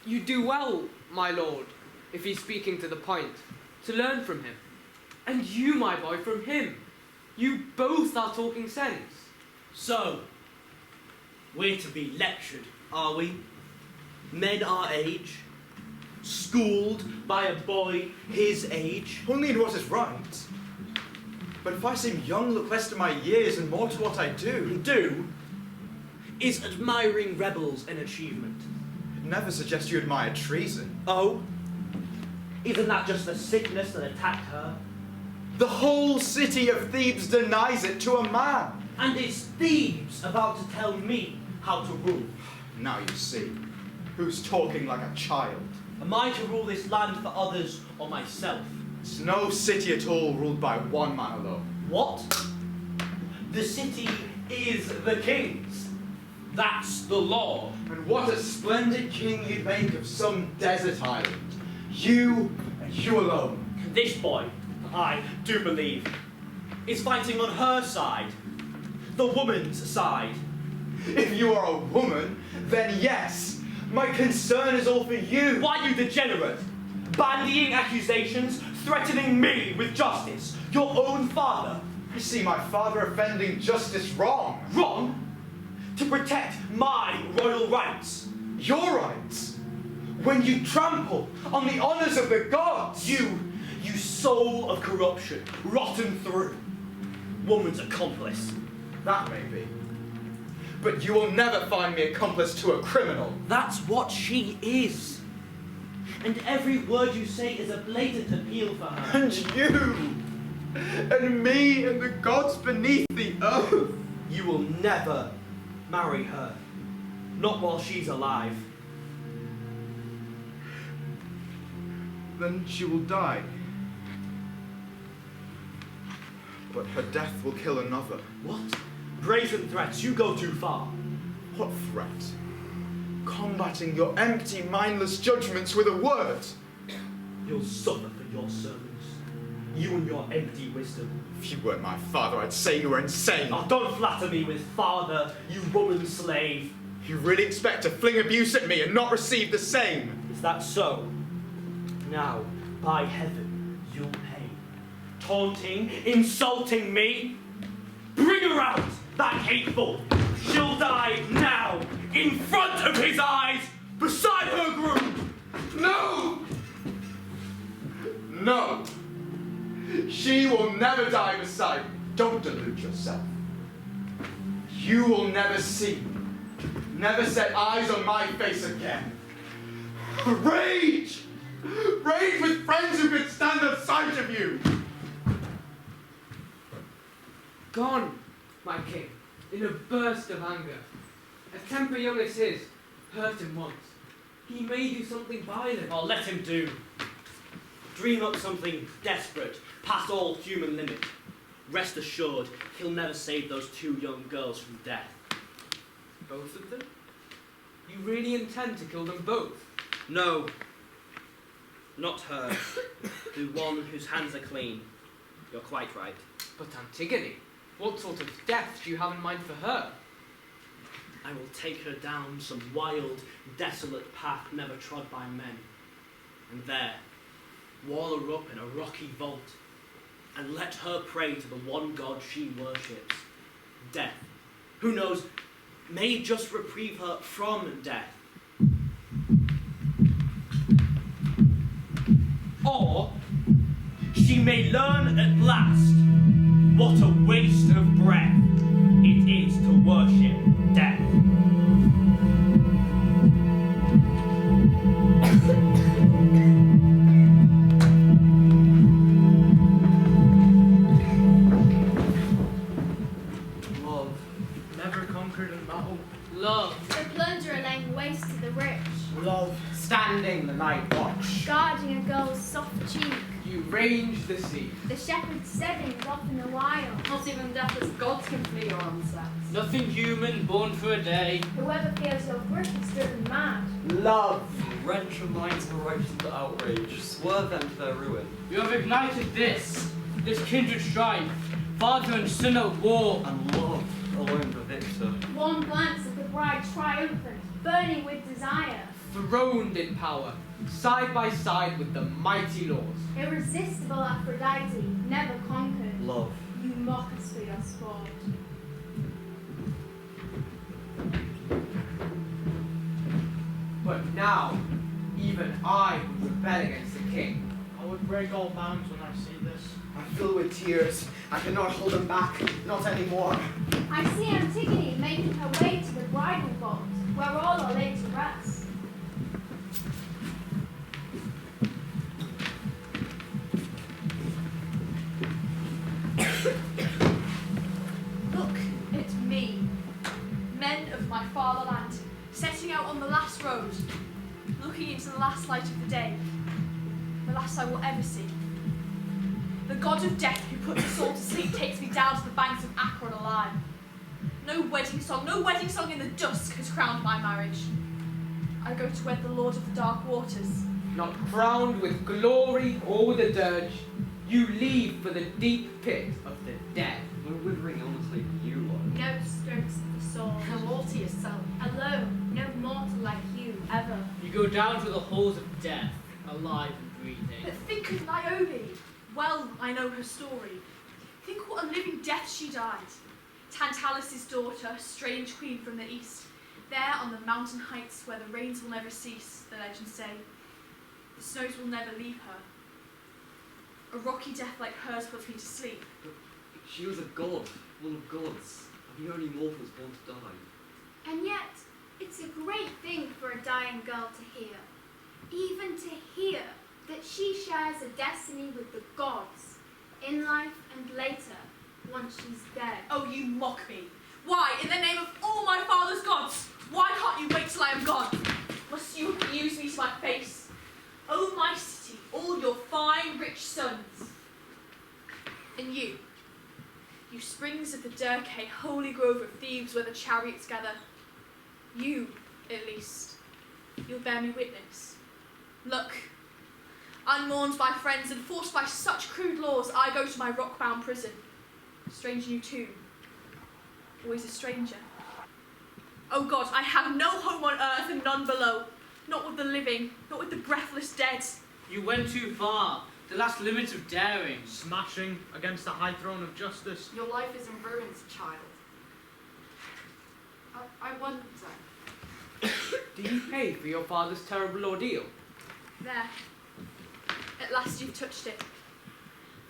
You do well, my lord, if he's speaking to the point, to learn from him. And you, my boy, from him. You both are talking sense. So, we're to be lectured, are we? Men our age, schooled by a boy his age. Only in what is right. But if I seem young, look less to my years and more to what I do. Do? Is admiring rebels an achievement? I'd never suggest you admire treason. Oh? Isn't that just the sickness that attacked her? The whole city of Thebes denies it to a man. And is Thebes about to tell me how to rule? Now you see. Who's talking like a child? Am I to rule this land for others or myself? It's no city at all ruled by one man alone. What? The city is the king's. That's the law. And what a splendid king you'd make of some desert island. You and you alone. This boy, I do believe, is fighting on her side. The woman's side. If you are a woman, then yes. My concern is all for you. Why, you degenerate? Bandying accusations, threatening me with justice. Your own father. I see my father offending justice wrong. Wrong? To protect my royal rights. Your rights? When you trample on the honours of the gods. You soul of corruption, rotten through. Woman's accomplice. That may be. But you will never find me accomplice to a criminal. That's what she is. And every word you say is a blatant appeal for her. And you, and me, and the gods beneath the earth. You will never marry her. Not while she's alive. Then she will die. But her death will kill another. What? Brazen threats, you go too far. What threat? Combating your empty, mindless judgments with a word. You'll suffer for your sermons. You and your empty wisdom. If you weren't my father, I'd say you were insane. Oh, don't flatter me with father, you woman slave. You really expect to fling abuse at me and not receive the same? Is that so? Now, by heaven, you'll pay. Taunting, insulting me? Bring her out, that hateful! She'll die now, in front of his eyes, beside her groom! No! No! She will never die beside me. Don't delude yourself. You will never see, never set eyes on my face again. Rage! Rage with friends who could stand the sight of you! Gone, my king, in a burst of anger. A temper young as his, hurt him once. He may do something violent. I'll let him do. Dream up something desperate, past all human limit. Rest assured, he'll never save those two young girls from death. Both of them? You really intend to kill them both? No, not her. The one whose hands are clean. You're quite right. But Antigone, what sort of death do you have in mind for her? I will take her down some wild, desolate path never trod by men. And there, wall her up in a rocky vault, and let her pray to the one God she worships, death. Who knows, may just reprieve her from death. Or she may learn at last what a waste of breath it is to worship death. Love, never conquered in battle. Love, The plunderer laying waste to the rich, Love, standing the night watch. guarding a girl's soft cheek. You range the sea. The shepherd's setting is often a while. Not even deathless gods can flee your onset. nothing human, born for a day. Whoever feels your grip is driven mad. Love, Wrench your minds the right to outrage, swerve them to their ruin. You have ignited this kindred strife, father and son at war. And love, alone the victor. One glance at the bride triumphant, burning with desire. Throned in power, side by side with the mighty laws. Irresistible Aphrodite, never conquered. Love. You mock us for your sport. But now, even I would rebel against the king. I would break all bounds when I see this. I fill with tears. I cannot hold them back, not anymore. I see Antigone making her way to the bridal vault, where all are laid to rest. Look at me, men of my fatherland, setting out on the last road, looking into the last light of the day, the last I will ever see. The god of death who put us all to sleep takes me down to the banks of Akron alive. No wedding song in the dusk has crowned my marriage. I go to wed the lord of the dark waters. Not crowned with glory or with a dirge, you leave for the deep pit of the dead. No withering illness like you, love. No strokes of the sword. All to yourself. Alone, no mortal like you, ever. You go down to the halls of death, alive and breathing. But think of Niobe. Well, I know her story. Think what a living death she died. Tantalus' daughter, strange queen from the east. There on the mountain heights where the rains will never cease, the legends say. The snows will never leave her. A rocky death like hers puts me to sleep. She was a god, one of gods, and the only mortals born to die. And yet, it's a great thing for a dying girl to hear. Even to hear that she shares a destiny with the gods, in life and later, once she's dead. Oh, you mock me. Why, in the name of all my father's gods, why can't you wait till I am gone? Must you abuse me to my face? Oh, my city, all your fine, rich sons. And you springs of the Dirce, holy grove of Thebes where the chariots gather. You, at least, you'll bear me witness. Look, unmourned by friends and forced by such crude laws, I go to my rock-bound prison. Strange new tomb, always a stranger. Oh God, I have no home on earth and none below. Not with the living, not with the breathless dead. You went too far. The last limit of daring. Smashing against the high throne of justice. Your life is in ruins, child. I wonder. Do you pay for your father's terrible ordeal? There. At last you've touched it.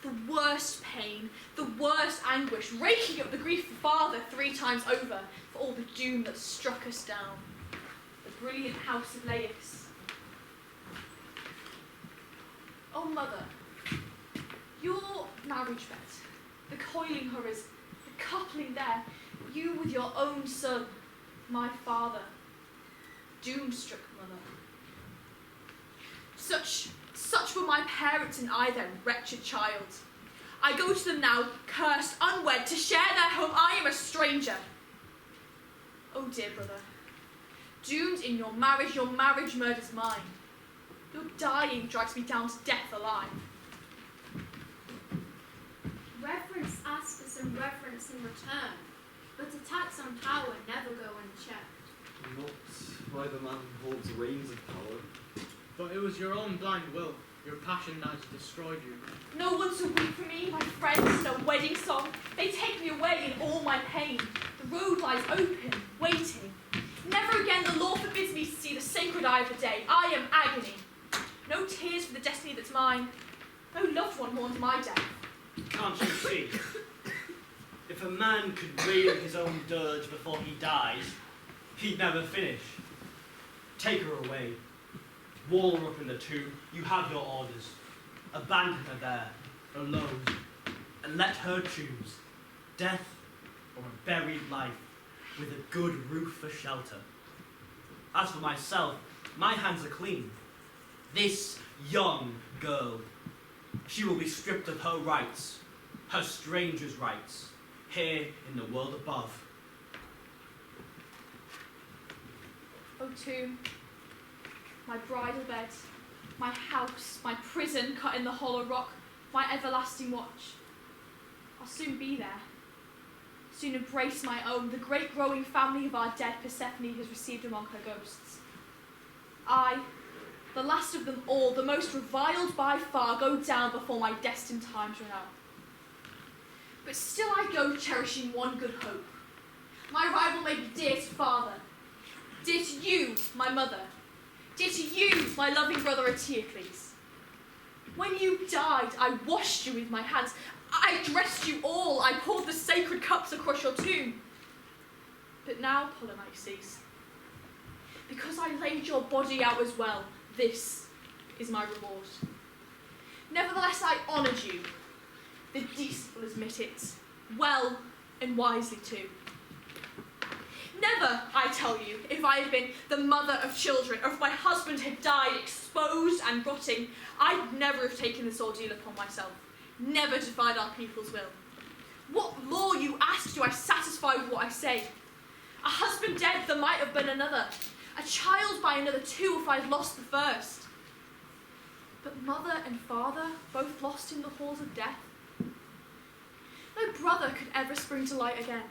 The worst pain, the worst anguish, raking up the grief of father 3 times over for all the doom that struck us down. The brilliant house of Laius. Oh, mother, your marriage bed, the coiling horrors, the coupling there, you with your own son, my father, doom-struck mother. Such were my parents and I, their wretched child. I go to them now, cursed, unwed, to share their home. I am a stranger. Oh, dear brother, doomed in your marriage murders mine. Your dying drags me down to death alive. Reverence asks for some reverence in return, but attacks on power never go unchecked. Not by the man who holds the reins of power. But it was your own blind will. Your passion now has destroyed you. No one to weep for me, my friends, no wedding song. They take me away in all my pain. The road lies open, waiting. Never again the law forbids me to see the sacred eye of the day. I am agony. No tears for the destiny that's mine. No loved one mourns my death. Can't you see? If a man could reel his own dirge before he dies, he'd never finish. Take her away. Wall her up in the tomb. You have your orders. Abandon her there, alone, and let her choose death or a buried life with a good roof for shelter. As for myself, my hands are clean. This young girl, she will be stripped of her rights, her stranger's rights, here in the world above. O tomb, my bridal bed, my house, my prison cut in the hollow rock, my everlasting watch. I'll soon be there, soon embrace my own, the great growing family of our dead Persephone has received among her ghosts. I, the last of them all, the most reviled by far, go down before my destined times run out. But still I go cherishing one good hope. My rival may be dear to father, dear to you, my mother, dear to you, my loving brother Eteocles. When you died, I washed you with my hands. I dressed you all. I poured the sacred cups across your tomb. But now, Polynices, because I laid your body out as well, this is my reward. Nevertheless, I honoured you. The decent will admit it, well and wisely too. Never, I tell you, if I had been the mother of children, or if my husband had died exposed and rotting, I'd never have taken this ordeal upon myself, never defied our people's will. What law, you ask, do I satisfy with what I say? A husband dead, there might have been another. A child by another too, if I'd lost the first. But mother and father, both lost in the halls of death. No brother could ever spring to light again.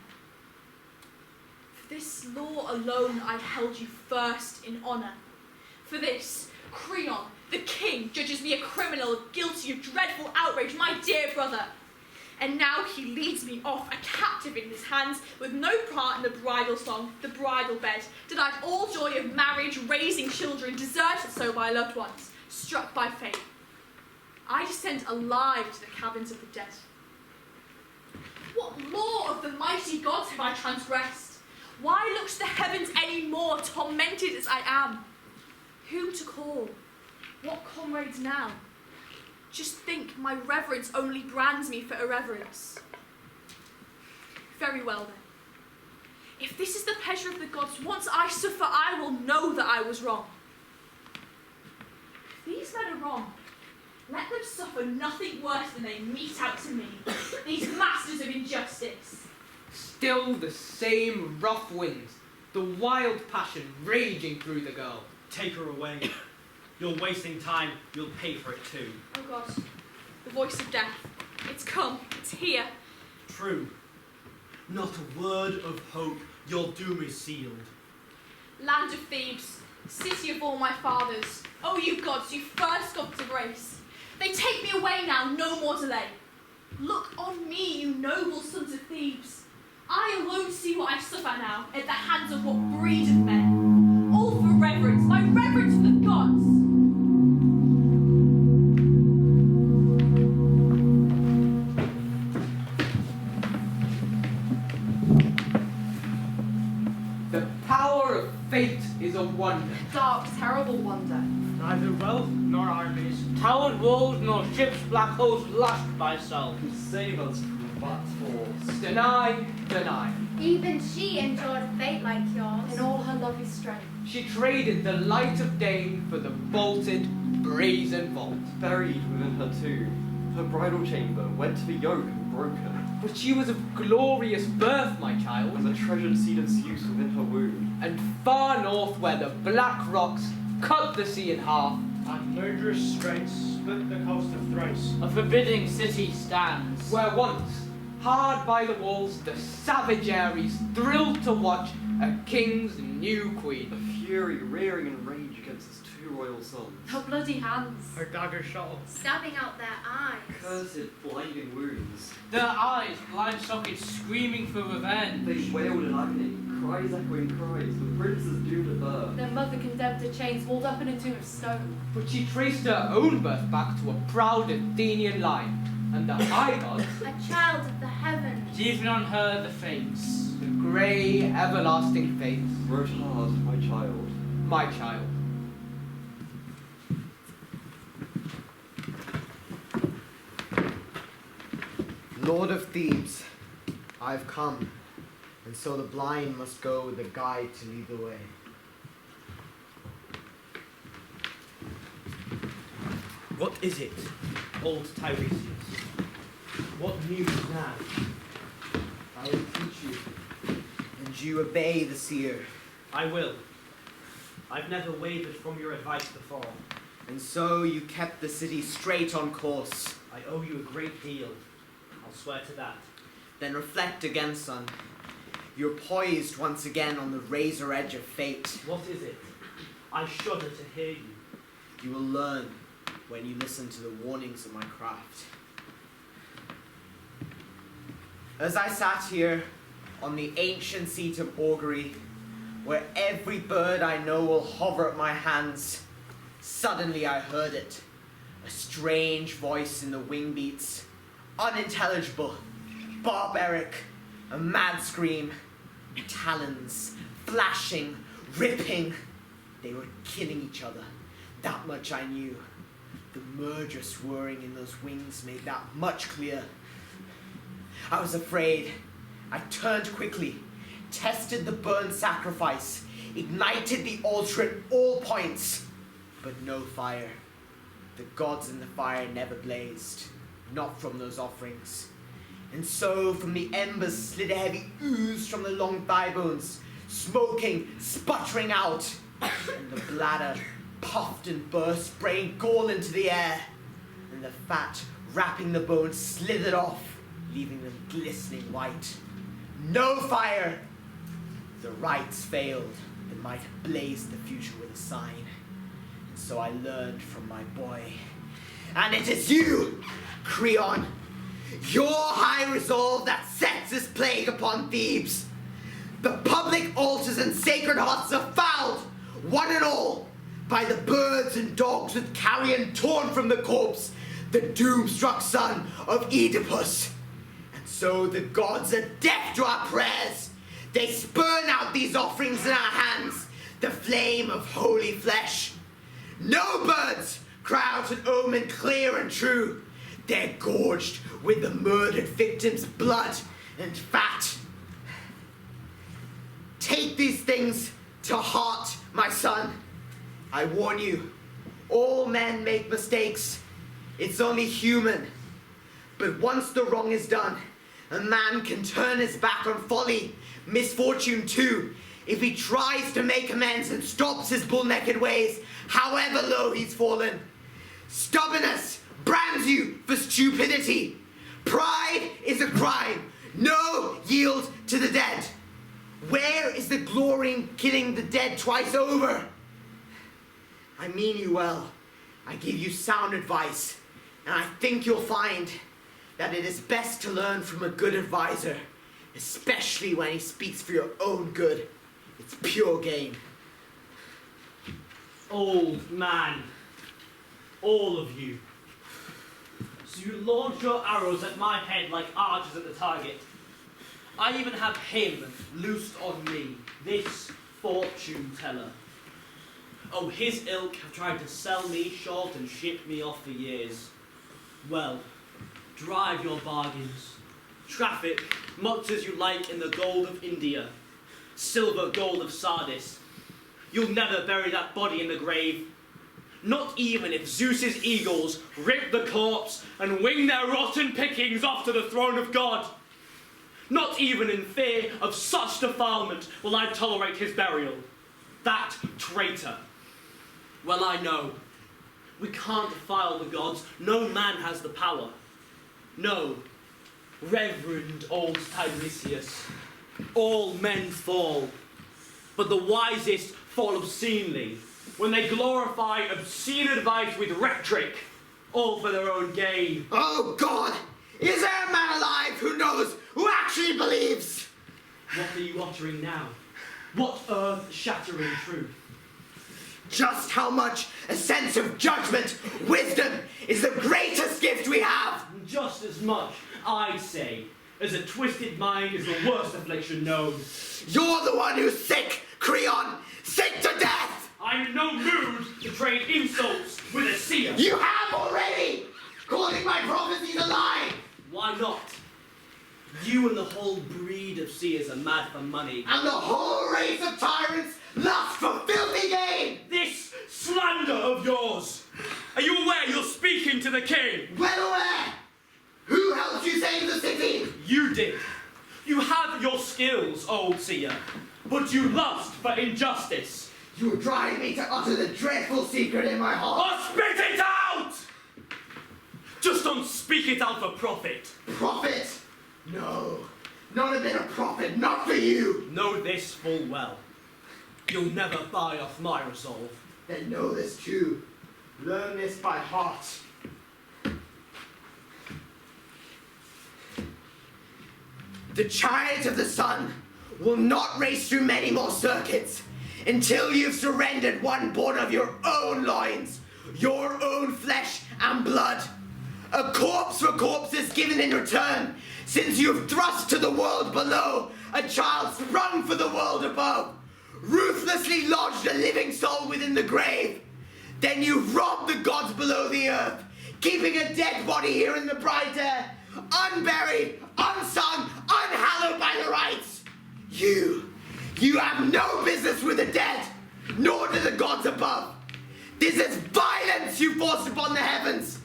For this law alone I held you first in honour. For this, Creon, the king, judges me a criminal guilty of dreadful outrage, my dear brother. And now he leads me off, a captive in his hands, with no part in the bridal song, the bridal bed, denied all joy of marriage, raising children, deserted so by loved ones, struck by fate. I descend alive to the cabins of the dead. What law of the mighty gods have I transgressed? Why looks the heavens any more, tormented as I am? Whom to call? What comrades now? Just think, my reverence only brands me for irreverence. Very well then. If this is the pleasure of the gods, once I suffer, I will know that I was wrong. If these men are wrong, let them suffer nothing worse than they mete out to me, these masters of injustice. Still the same rough winds, the wild passion raging through the girl. Take her away. You're wasting time. You'll pay for it too. Oh God, the voice of death. It's come. It's here. True. Not a word of hope. Your doom is sealed. Land of Thebes, city of all my fathers, oh you gods, you first gods of grace, they take me away now, no more delay. Look on me, you noble sons of Thebes. I alone see what I suffer now at the hands of what breed of men. All for reverence, my reverence for the gods. The power of fate is a wonder. Dark, terrible wonder. Neither wealth nor armies, towered walls nor ships, black holes lashed by self. Save us from that force. Deny, deny. Even she endured fate like yours. In all her lovely strength. She traded the light of day for the vaulted, brazen vault. Buried within her tomb, her bridal chamber went to the yoke and broken. But she was of glorious birth, my child. With a treasured seed of Zeus within her womb. And far north where the black rocks cut the sea in half, And murderous straits split the coast of Thrace. A forbidding city stands. where once, hard by the walls, the savage Ares thrilled to watch a king's new queen. A fury rearing in rage against his two royal sons. Her bloody hands. Her dagger shot. Stabbing out their eyes. Cursed blinding wounds. Their eyes, blind sockets, screaming for revenge. They wailed in agony, cries echoing cries, the princes doomed at birth. Their mother condemned to chains, walled up in a tomb of stone. But she traced her own birth back to a proud Athenian line, and the high gods, A child of the heavens. Even on her the fates. the grey, everlasting fates, Wrote hard, my child. my child. Lord of Thebes, I've come, and so the blind must go with a guide to lead the way. What is it, old Tiresias? What news now? I will teach you, and you obey the seer. I will. I've never wavered from your advice before. And so you kept the city straight on course. I owe you a great deal. I'll swear to that. Then reflect again, son. You're poised once again on the razor edge of fate. What is it? I shudder to hear you. You will learn when you listen to the warnings of my craft. As I sat here on the ancient seat of augury, where every bird I know will hover at my hands, suddenly I heard it. A strange voice in the wing beats, unintelligible, barbaric, a mad scream, talons, flashing, ripping. They were killing each other. That much I knew. The murderous whirring in those wings made that much clear. I was afraid. I turned quickly, tested the burnt sacrifice, ignited the altar at all points, but no fire. The gods in the fire never blazed, not from those offerings. And so from the embers slid a heavy ooze from the long thigh bones, smoking, sputtering out, and the bladder puffed and burst, spraying gall into the air, and the fat wrapping the bones slithered off, leaving them glistening white. No fire! The rites failed that might have blazed the future with a sign. And so I learned from my boy. And it is you, Creon, your high resolve that sets this plague upon Thebes. The public altars and sacred hearts are fouled, one and all, by the birds and dogs with carrion torn from the corpse, the doom-struck son of Oedipus. And so the gods are deaf to our prayers. They spurn out these offerings in our hands, the flame of holy flesh. No birds cry out an omen clear and true. They're gorged with the murdered victim's blood and fat. Take these things to heart, my son. I warn you, all men make mistakes. It's only human. But once the wrong is done, a man can turn his back on folly, misfortune too, if he tries to make amends and stops his bull-necked ways, however low he's fallen. Stubbornness brands you for stupidity. Pride is a crime. No yield to the dead. Where is the glory in killing the dead twice over? I mean you well. I give you sound advice, and I think you'll find that it is best to learn from a good advisor, especially when he speaks for your own good. It's pure gain. Old man, all of you. So you launch your arrows at my head like archers at the target. I even have him loosed on me, this fortune teller. Oh, his ilk have tried to sell me short and ship me off for years. Well, drive your bargains. Traffic much as you like in the gold of India, silver gold of Sardis. You'll never bury that body in the grave. Not even if Zeus's eagles rip the corpse and wing their rotten pickings off to the throne of God. Not even in fear of such defilement will I tolerate his burial. That traitor. Well, I know. We can't defile the gods. No man has the power. No, Reverend old Tiresias. All men fall. But the wisest fall obscenely when they glorify obscene advice with rhetoric, all for their own gain. Oh God! Is there a man alive who knows, who actually believes? What are you uttering now? What earth-shattering truth? Just how much a sense of judgment, wisdom, is the greatest gift we have. Just as much, I say, as a twisted mind is the worst affliction known. You're the one who's sick, Creon! Sick to death! I'm in no mood to trade insults with a seer. You have already! Calling my prophecies a lie! Why not? You and the whole breed of seers are mad for money. And the whole race of tyrants lust for filthy gain! This slander of yours! Are you aware you're speaking to the king? Well aware! Who helped you save the city? You did. You have your skills, old seer, but you lust for injustice. You were driving me to utter the dreadful secret in my heart. Or spit it out! Just don't speak it out for profit. Profit? No. Not a bit of profit, not for you. Know this full well. You'll never buy off my resolve. Then know this too. Learn this by heart. The chariot of the sun will not race through many more circuits until you've surrendered one born of your own loins, your own flesh and blood. A corpse for corpses given in return, since you've thrust to the world below a child sprung for the world above, ruthlessly lodged a living soul within the grave. Then you've robbed the gods below the earth, keeping a dead body here in the bright air, unburied, unsung, unhallowed by the rites. You have no business with the dead, nor do the gods above. This is violence you forced upon the heavens.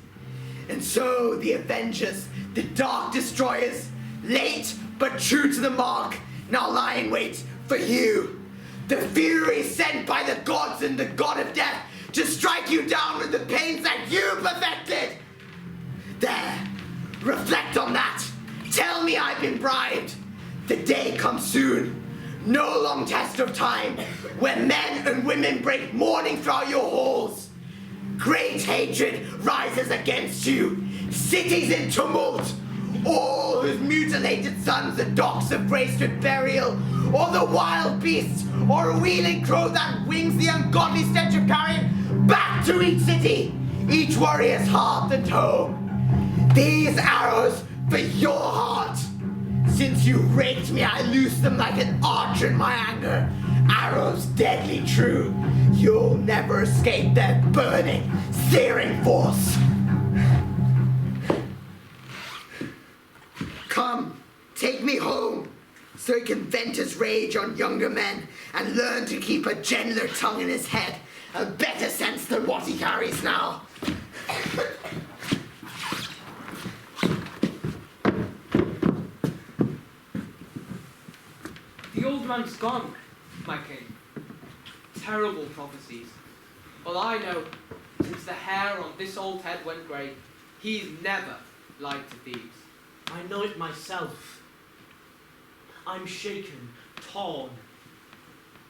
And so the avengers, the dark destroyers, late but true to the mark, now lie in wait for you. The fury sent by the gods and the god of death to strike you down with the pains that you perfected. There, reflect on that. Tell me I've been bribed. The day comes soon, no long test of time, when men and women break mourning throughout your halls. Great hatred rises against you, cities in tumult, all whose mutilated sons the docks have graced with burial, or the wild beast, or a wheeling crow that wings the ungodly stench of carrion back to each city, each warrior's hearth and home. These arrows for your heart. Since you raked me, I loose them like an archer in my anger. Arrows deadly true. You'll never escape their burning, searing force. Come, take me home, so he can vent his rage on younger men and learn to keep a gentler tongue in his head, a better sense than what he carries now. The old man's gone, my king. Terrible prophecies. All I know, since the hair on this old head went grey, he's never lied to thieves. I know it myself. I'm shaken torn.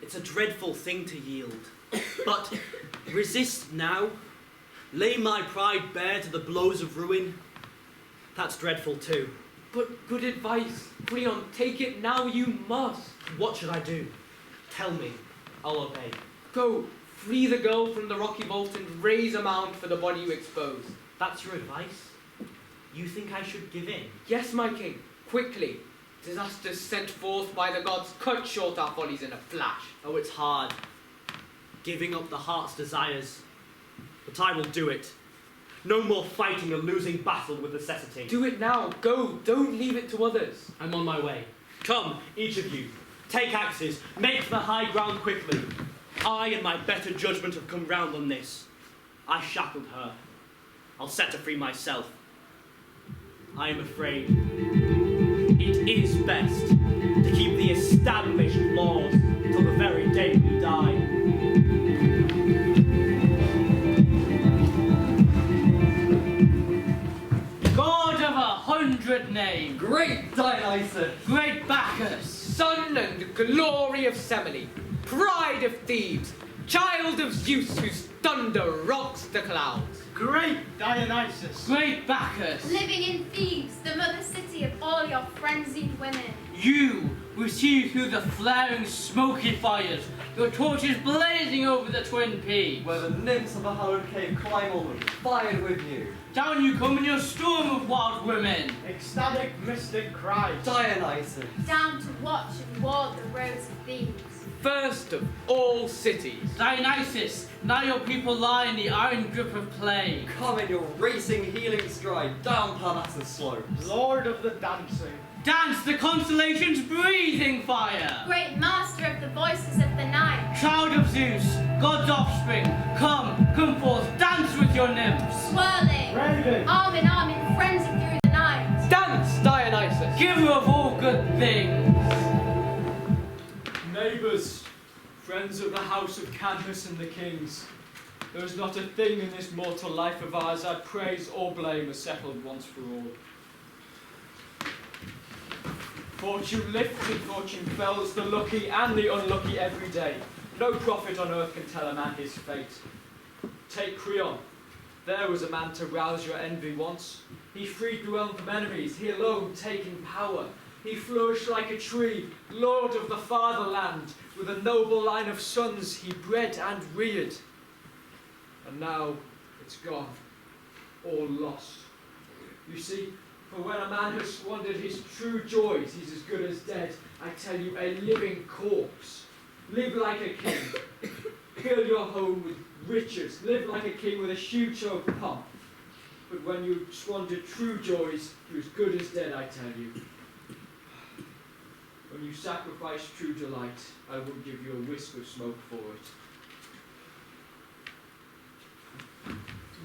It's a dreadful thing to yield. But resist now, lay my pride bare to the blows of ruin, that's dreadful too. But good advice. Creon, take it now, you must. What should I do? Tell me, I'll obey. Go, free the girl from the rocky vault and raise a mound for the body you expose. That's your advice? You think I should give in? Yes, my king, quickly. Disasters sent forth by the gods cut short our follies in a flash. Oh, it's hard. Giving up the heart's desires. But I will do it. No more fighting a losing battle with necessity. Do it now. Go. Don't leave it to others. I'm on my way. Come, each of you. Take axes. Make for the high ground quickly. I and my better judgment have come round on this. I shackled her. I'll set her free myself. I am afraid it is best to keep the established laws till the very day we die. God of 100 names, Great Dionysus! great Bacchus, Son and glory of Semele, pride of Thebes, child of Zeus whose thunder rocks the clouds. Great Dionysus! great Bacchus, Living in Thebes, the mother city of all your frenzied women. you who see through the flaring smoky fires, your torches blazing over the twin peaks. Where the nymphs of the hallowed cave climb on them, fired with you. Down you come in your storm of wild women. Ecstatic mystic cries. Dionysus! Down to watch and ward the roads of Thebes. First of all cities. Dionysus, now your people lie in the iron grip of plague. Come in your racing, healing stride down Parnassus slopes. Lord of the dancing. Dance the constellations breathing fire. Great master of the voices of the night. Child of Zeus, God's offspring, come forth, dance with your nymphs. Swirling, Raven. arm in frenzy through the night. Dance, Dionysus. Giver of all good things. Neighbours, friends of the house of Cadmus and the kings, there is not a thing in this mortal life of ours I praise or blame as settled once for all. Fortune lifts and fortune fells the lucky and the unlucky every day. No prophet on earth can tell a man his fate. Take Creon. There was a man to rouse your envy once. He freed the realm from enemies, he alone taking power. He flourished like a tree, lord of the fatherland. With a noble line of sons he bred and reared. And now it's gone, all lost. You see, for when a man has squandered his true joys, he's as good as dead. I tell you, a living corpse. Live like a king. Fill your home with riches. Live like a king with a huge show of pomp. But when you squander true joys, you're as good as dead, I tell you. When you sacrifice true delight, I won't give you a whisk of smoke for it.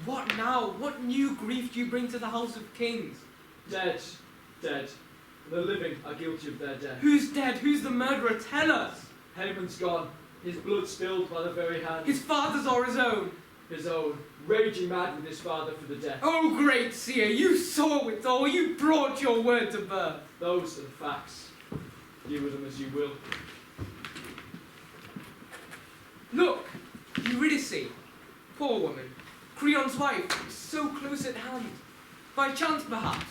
What now? What new grief do you bring to the house of kings? Dead, dead. The living are guilty of their death. Who's dead? Who's the murderer? Tell us. Haman's gone, his blood spilled by the very hand. His father's or his own? His own, raging mad with his father for the death. Oh, great seer, you saw it all. You brought your word to birth. Those are the facts. Deal with them as you will. Look, Eurydice, poor woman, Creon's wife, so close at hand. By chance, perhaps.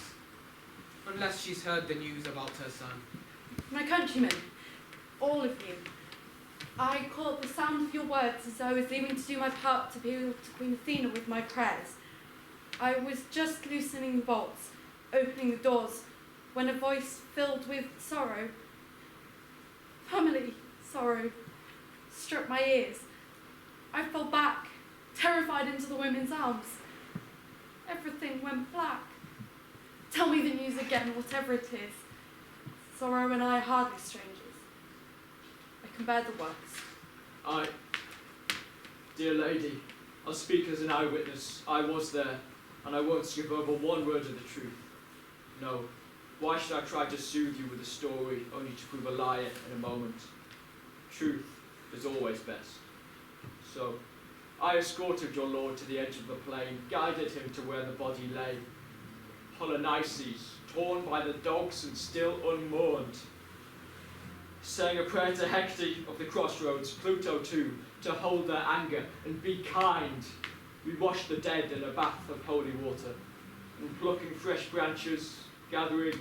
Unless she's heard the news about her son. My countrymen, all of you, I caught the sound of your words as I was leaving to do my part to appeal to Queen Athena with my prayers. I was just loosening the bolts, opening the doors, when a voice filled with sorrow, family sorrow, struck my ears. I fell back, terrified into the women's arms. Everything went black. Tell me the news again, whatever it is. Sorrow and I are hardly strangers. I can bear the worst. Dear lady, I'll speak as an eyewitness. I was there, and I won't skip over one word of the truth. No, why should I try to soothe you with a story only to prove a liar in a moment? Truth is always best. So, I escorted your lord to the edge of the plain, guided him to where the body lay. Polynices, torn by the dogs and still unmourned. saying a prayer to Hecate of the crossroads, Pluto too, to hold their anger and be kind. We washed the dead in a bath of holy water, and plucking fresh branches, gathering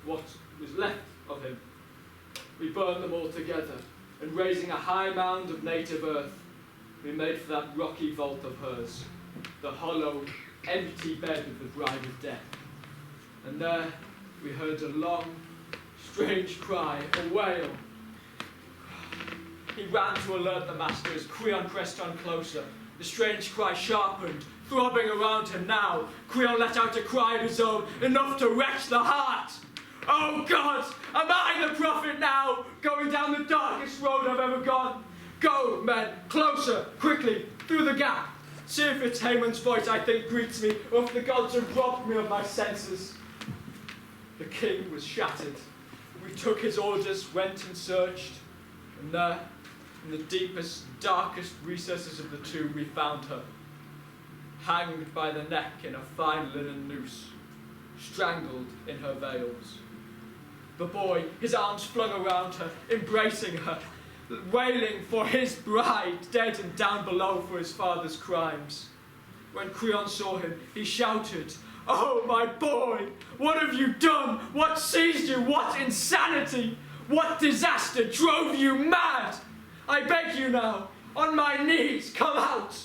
what was left of him, we burned them all together, and raising a high mound of native earth, we made for that rocky vault of hers, the hollow, empty bed of the bride of death. And there we heard a long, strange cry, a wail. He ran to alert the master as Creon pressed on closer. The strange cry sharpened, throbbing around him now. Creon let out a cry of his own, enough to wrench the heart. Oh God, am I the prophet now, going down the darkest road I've ever gone? Go, men, closer, quickly, through the gap. See if it's Haman's voice I think greets me, or if the gods have robbed me of my senses. The king was shattered. We took his orders, went and searched, and there, in the deepest, darkest recesses of the tomb, we found her, hanged by the neck in a fine linen noose, strangled in her veils. The boy, his arms flung around her, embracing her, wailing for his bride, dead and down below for his father's crimes. When Creon saw him, he shouted, "Oh, my boy, what have you done? What seized you? What insanity? What disaster drove you mad? I beg you now, on my knees, come out."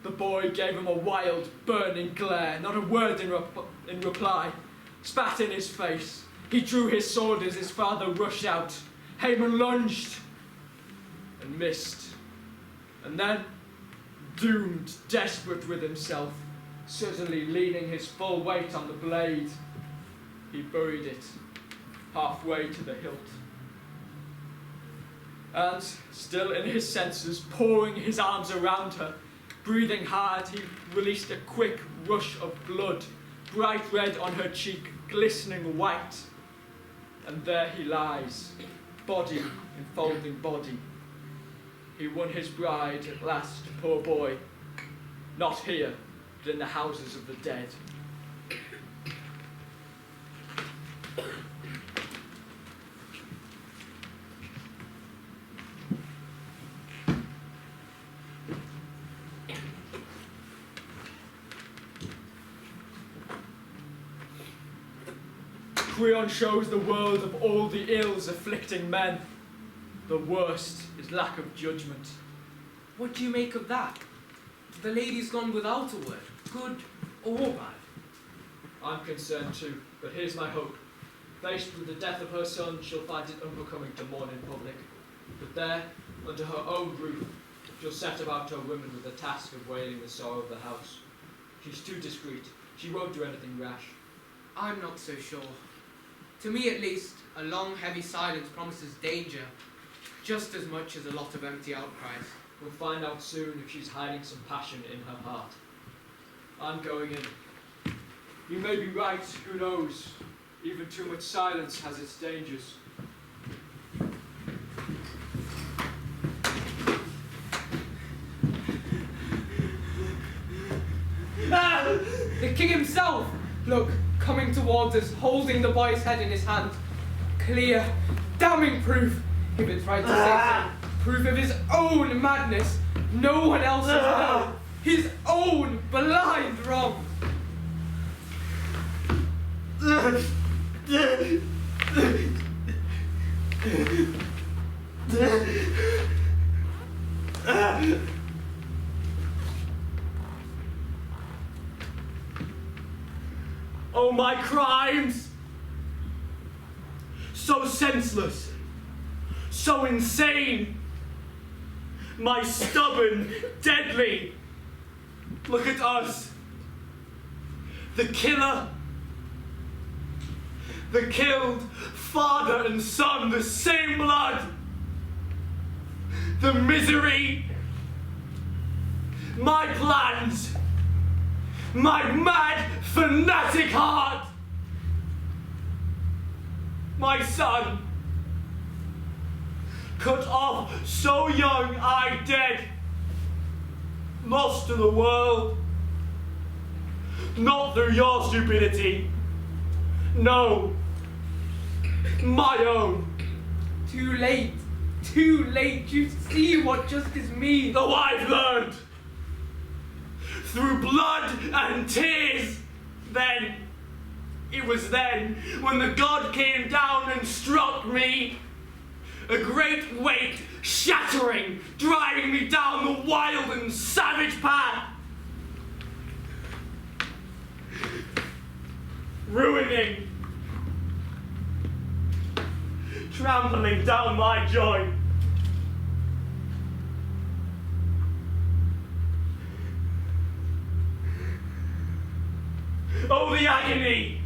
The boy gave him a wild, burning glare, not a word in reply, spat in his face. He drew his sword as his father rushed out. Haman lunged and missed. And then, doomed, desperate with himself, suddenly leaning his full weight on the blade, he buried it halfway to the hilt. And, still in his senses, pouring his arms around her, breathing hard, he released a quick rush of blood, bright red on her cheek, glistening white. And there he lies, body enfolding body. He won his bride at last, poor boy, not here, but in the houses of the dead. Creon shows the world of all the ills afflicting men. The worst is lack of judgment. What do you make of that? The lady's gone without a word, good or bad. I'm concerned too, but here's my hope. Faced with the death of her son, she'll find it unbecoming to mourn in public. But there, under her own roof, she'll set about her women with the task of wailing the sorrow of the house. She's too discreet. She won't do anything rash. I'm not so sure. To me at least, a long heavy silence promises danger, just as much as a lot of empty outcries. We'll find out soon if she's hiding some passion in her heart. I'm going in. You may be right, who knows? Even too much silence has its dangers. Ah! The king himself! Look, coming towards us, holding the boy's head in his hand. Clear, damning proof, if it's right to say so. Proof of his own madness. No one else has known. His own blind wrong. Oh, my crimes! So senseless, so insane, my stubborn, deadly. Look at us, the killer, the killed, father and son, the same blood, the misery, my plans, my mad, fanatic heart, my son, cut off so young, I dead, lost to the world, not through your stupidity, no, my own. Too late. Too late. You see what justice means. Oh, I've learned. Through blood and tears. Then, it was then, when the god came down and struck me. A great weight shattering, driving me down the wild and savage path. Ruining. Trampling down my joy. Oh, the agony!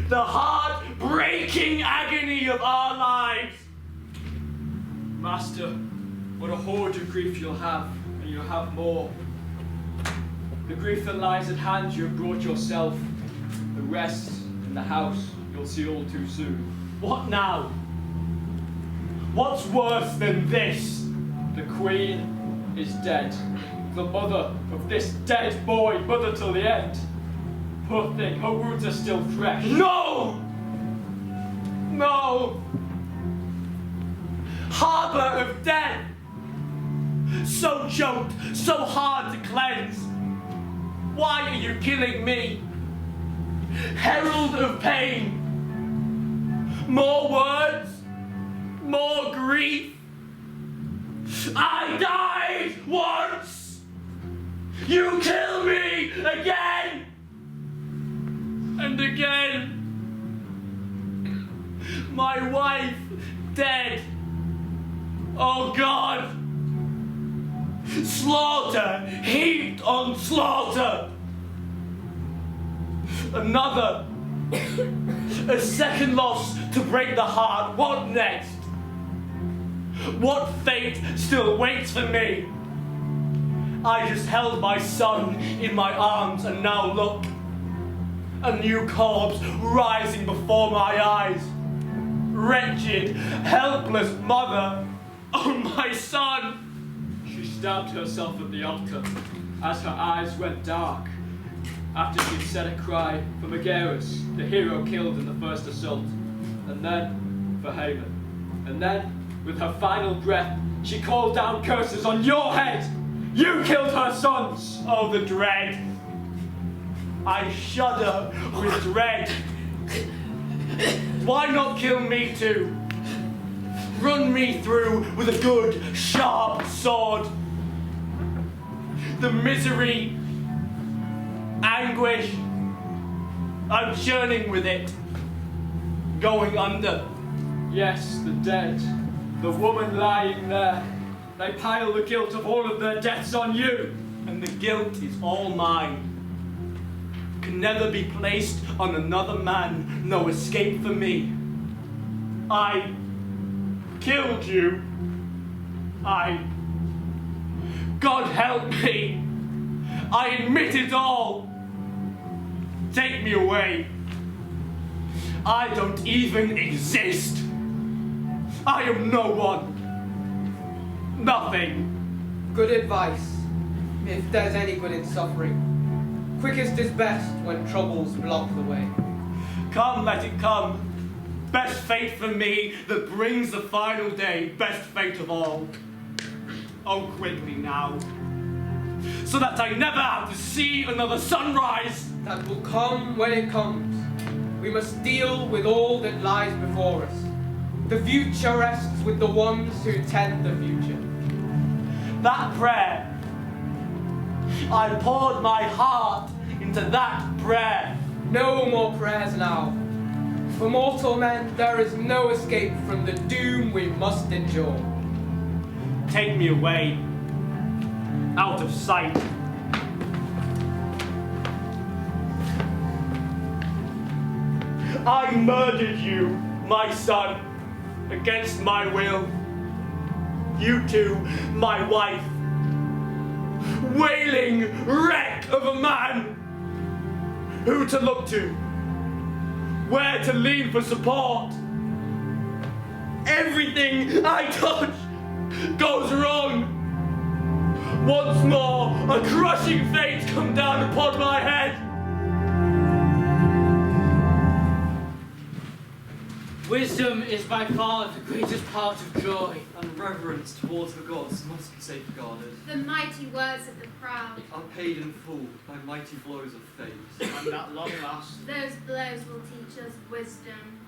The heart-breaking agony of our lives! Master, what a hoard of grief you'll have, and you'll have more. The grief that lies at hand you have brought yourself. The rest in the house you'll see all too soon. What now? What's worse than this? The Queen is dead. The mother of this dead boy, mother till the end. Poor thing, her wounds are still fresh. No! No! Harbour of death! So choked, so hard to cleanse. Why are you killing me? Herald of pain. More words, more grief. I died once. You kill me again and again. My wife dead. Oh God. Slaughter heaped on slaughter. Another. A second loss to break the heart. What next? What fate still waits for me? I just held my son in my arms, and now look. A new corpse rising before my eyes. Wretched, helpless mother. Oh, my son! She stabbed herself at the altar as her eyes went dark. After she'd said a cry for Megaeus, the hero killed in the first assault, and then for Haman. And then, with her final breath, she called down curses on your head! You killed her sons! Oh, the dread! I shudder with dread. Why not kill me too? Run me through with a good, sharp sword. The misery, anguish, I'm churning with it, going under. Yes, the dead, the woman lying there. They pile the guilt of all of their deaths on you. And the guilt is all mine. Can never be placed on another man, no escape for me. I killed you. God help me. I admit it all. Take me away. I don't even exist. I am no one. Nothing. Good advice, if there's any good in suffering. Quickest is best when troubles block the way. Come, let it come. Best fate for me that brings the final day. Best fate of all. Oh, quickly now. So that I never have to see another sunrise. That will come when it comes. We must deal with all that lies before us. The future rests with the ones who tend the future. That prayer. I poured my heart into that prayer. No more prayers now. For mortal men, there is no escape from the doom we must endure. Take me away. Out of sight. I murdered you, my son, against my will. You too, my wife. Wailing wreck of a man. Who to look to? Where to lean for support? Everything I touch goes wrong. Once more, a crushing fate come down upon my head. Wisdom is by far the greatest part of joy. And reverence towards the gods must be safeguarded. The mighty words of the proud. Are paid in full by mighty blows of fate. And at long last, Those blows will teach us wisdom.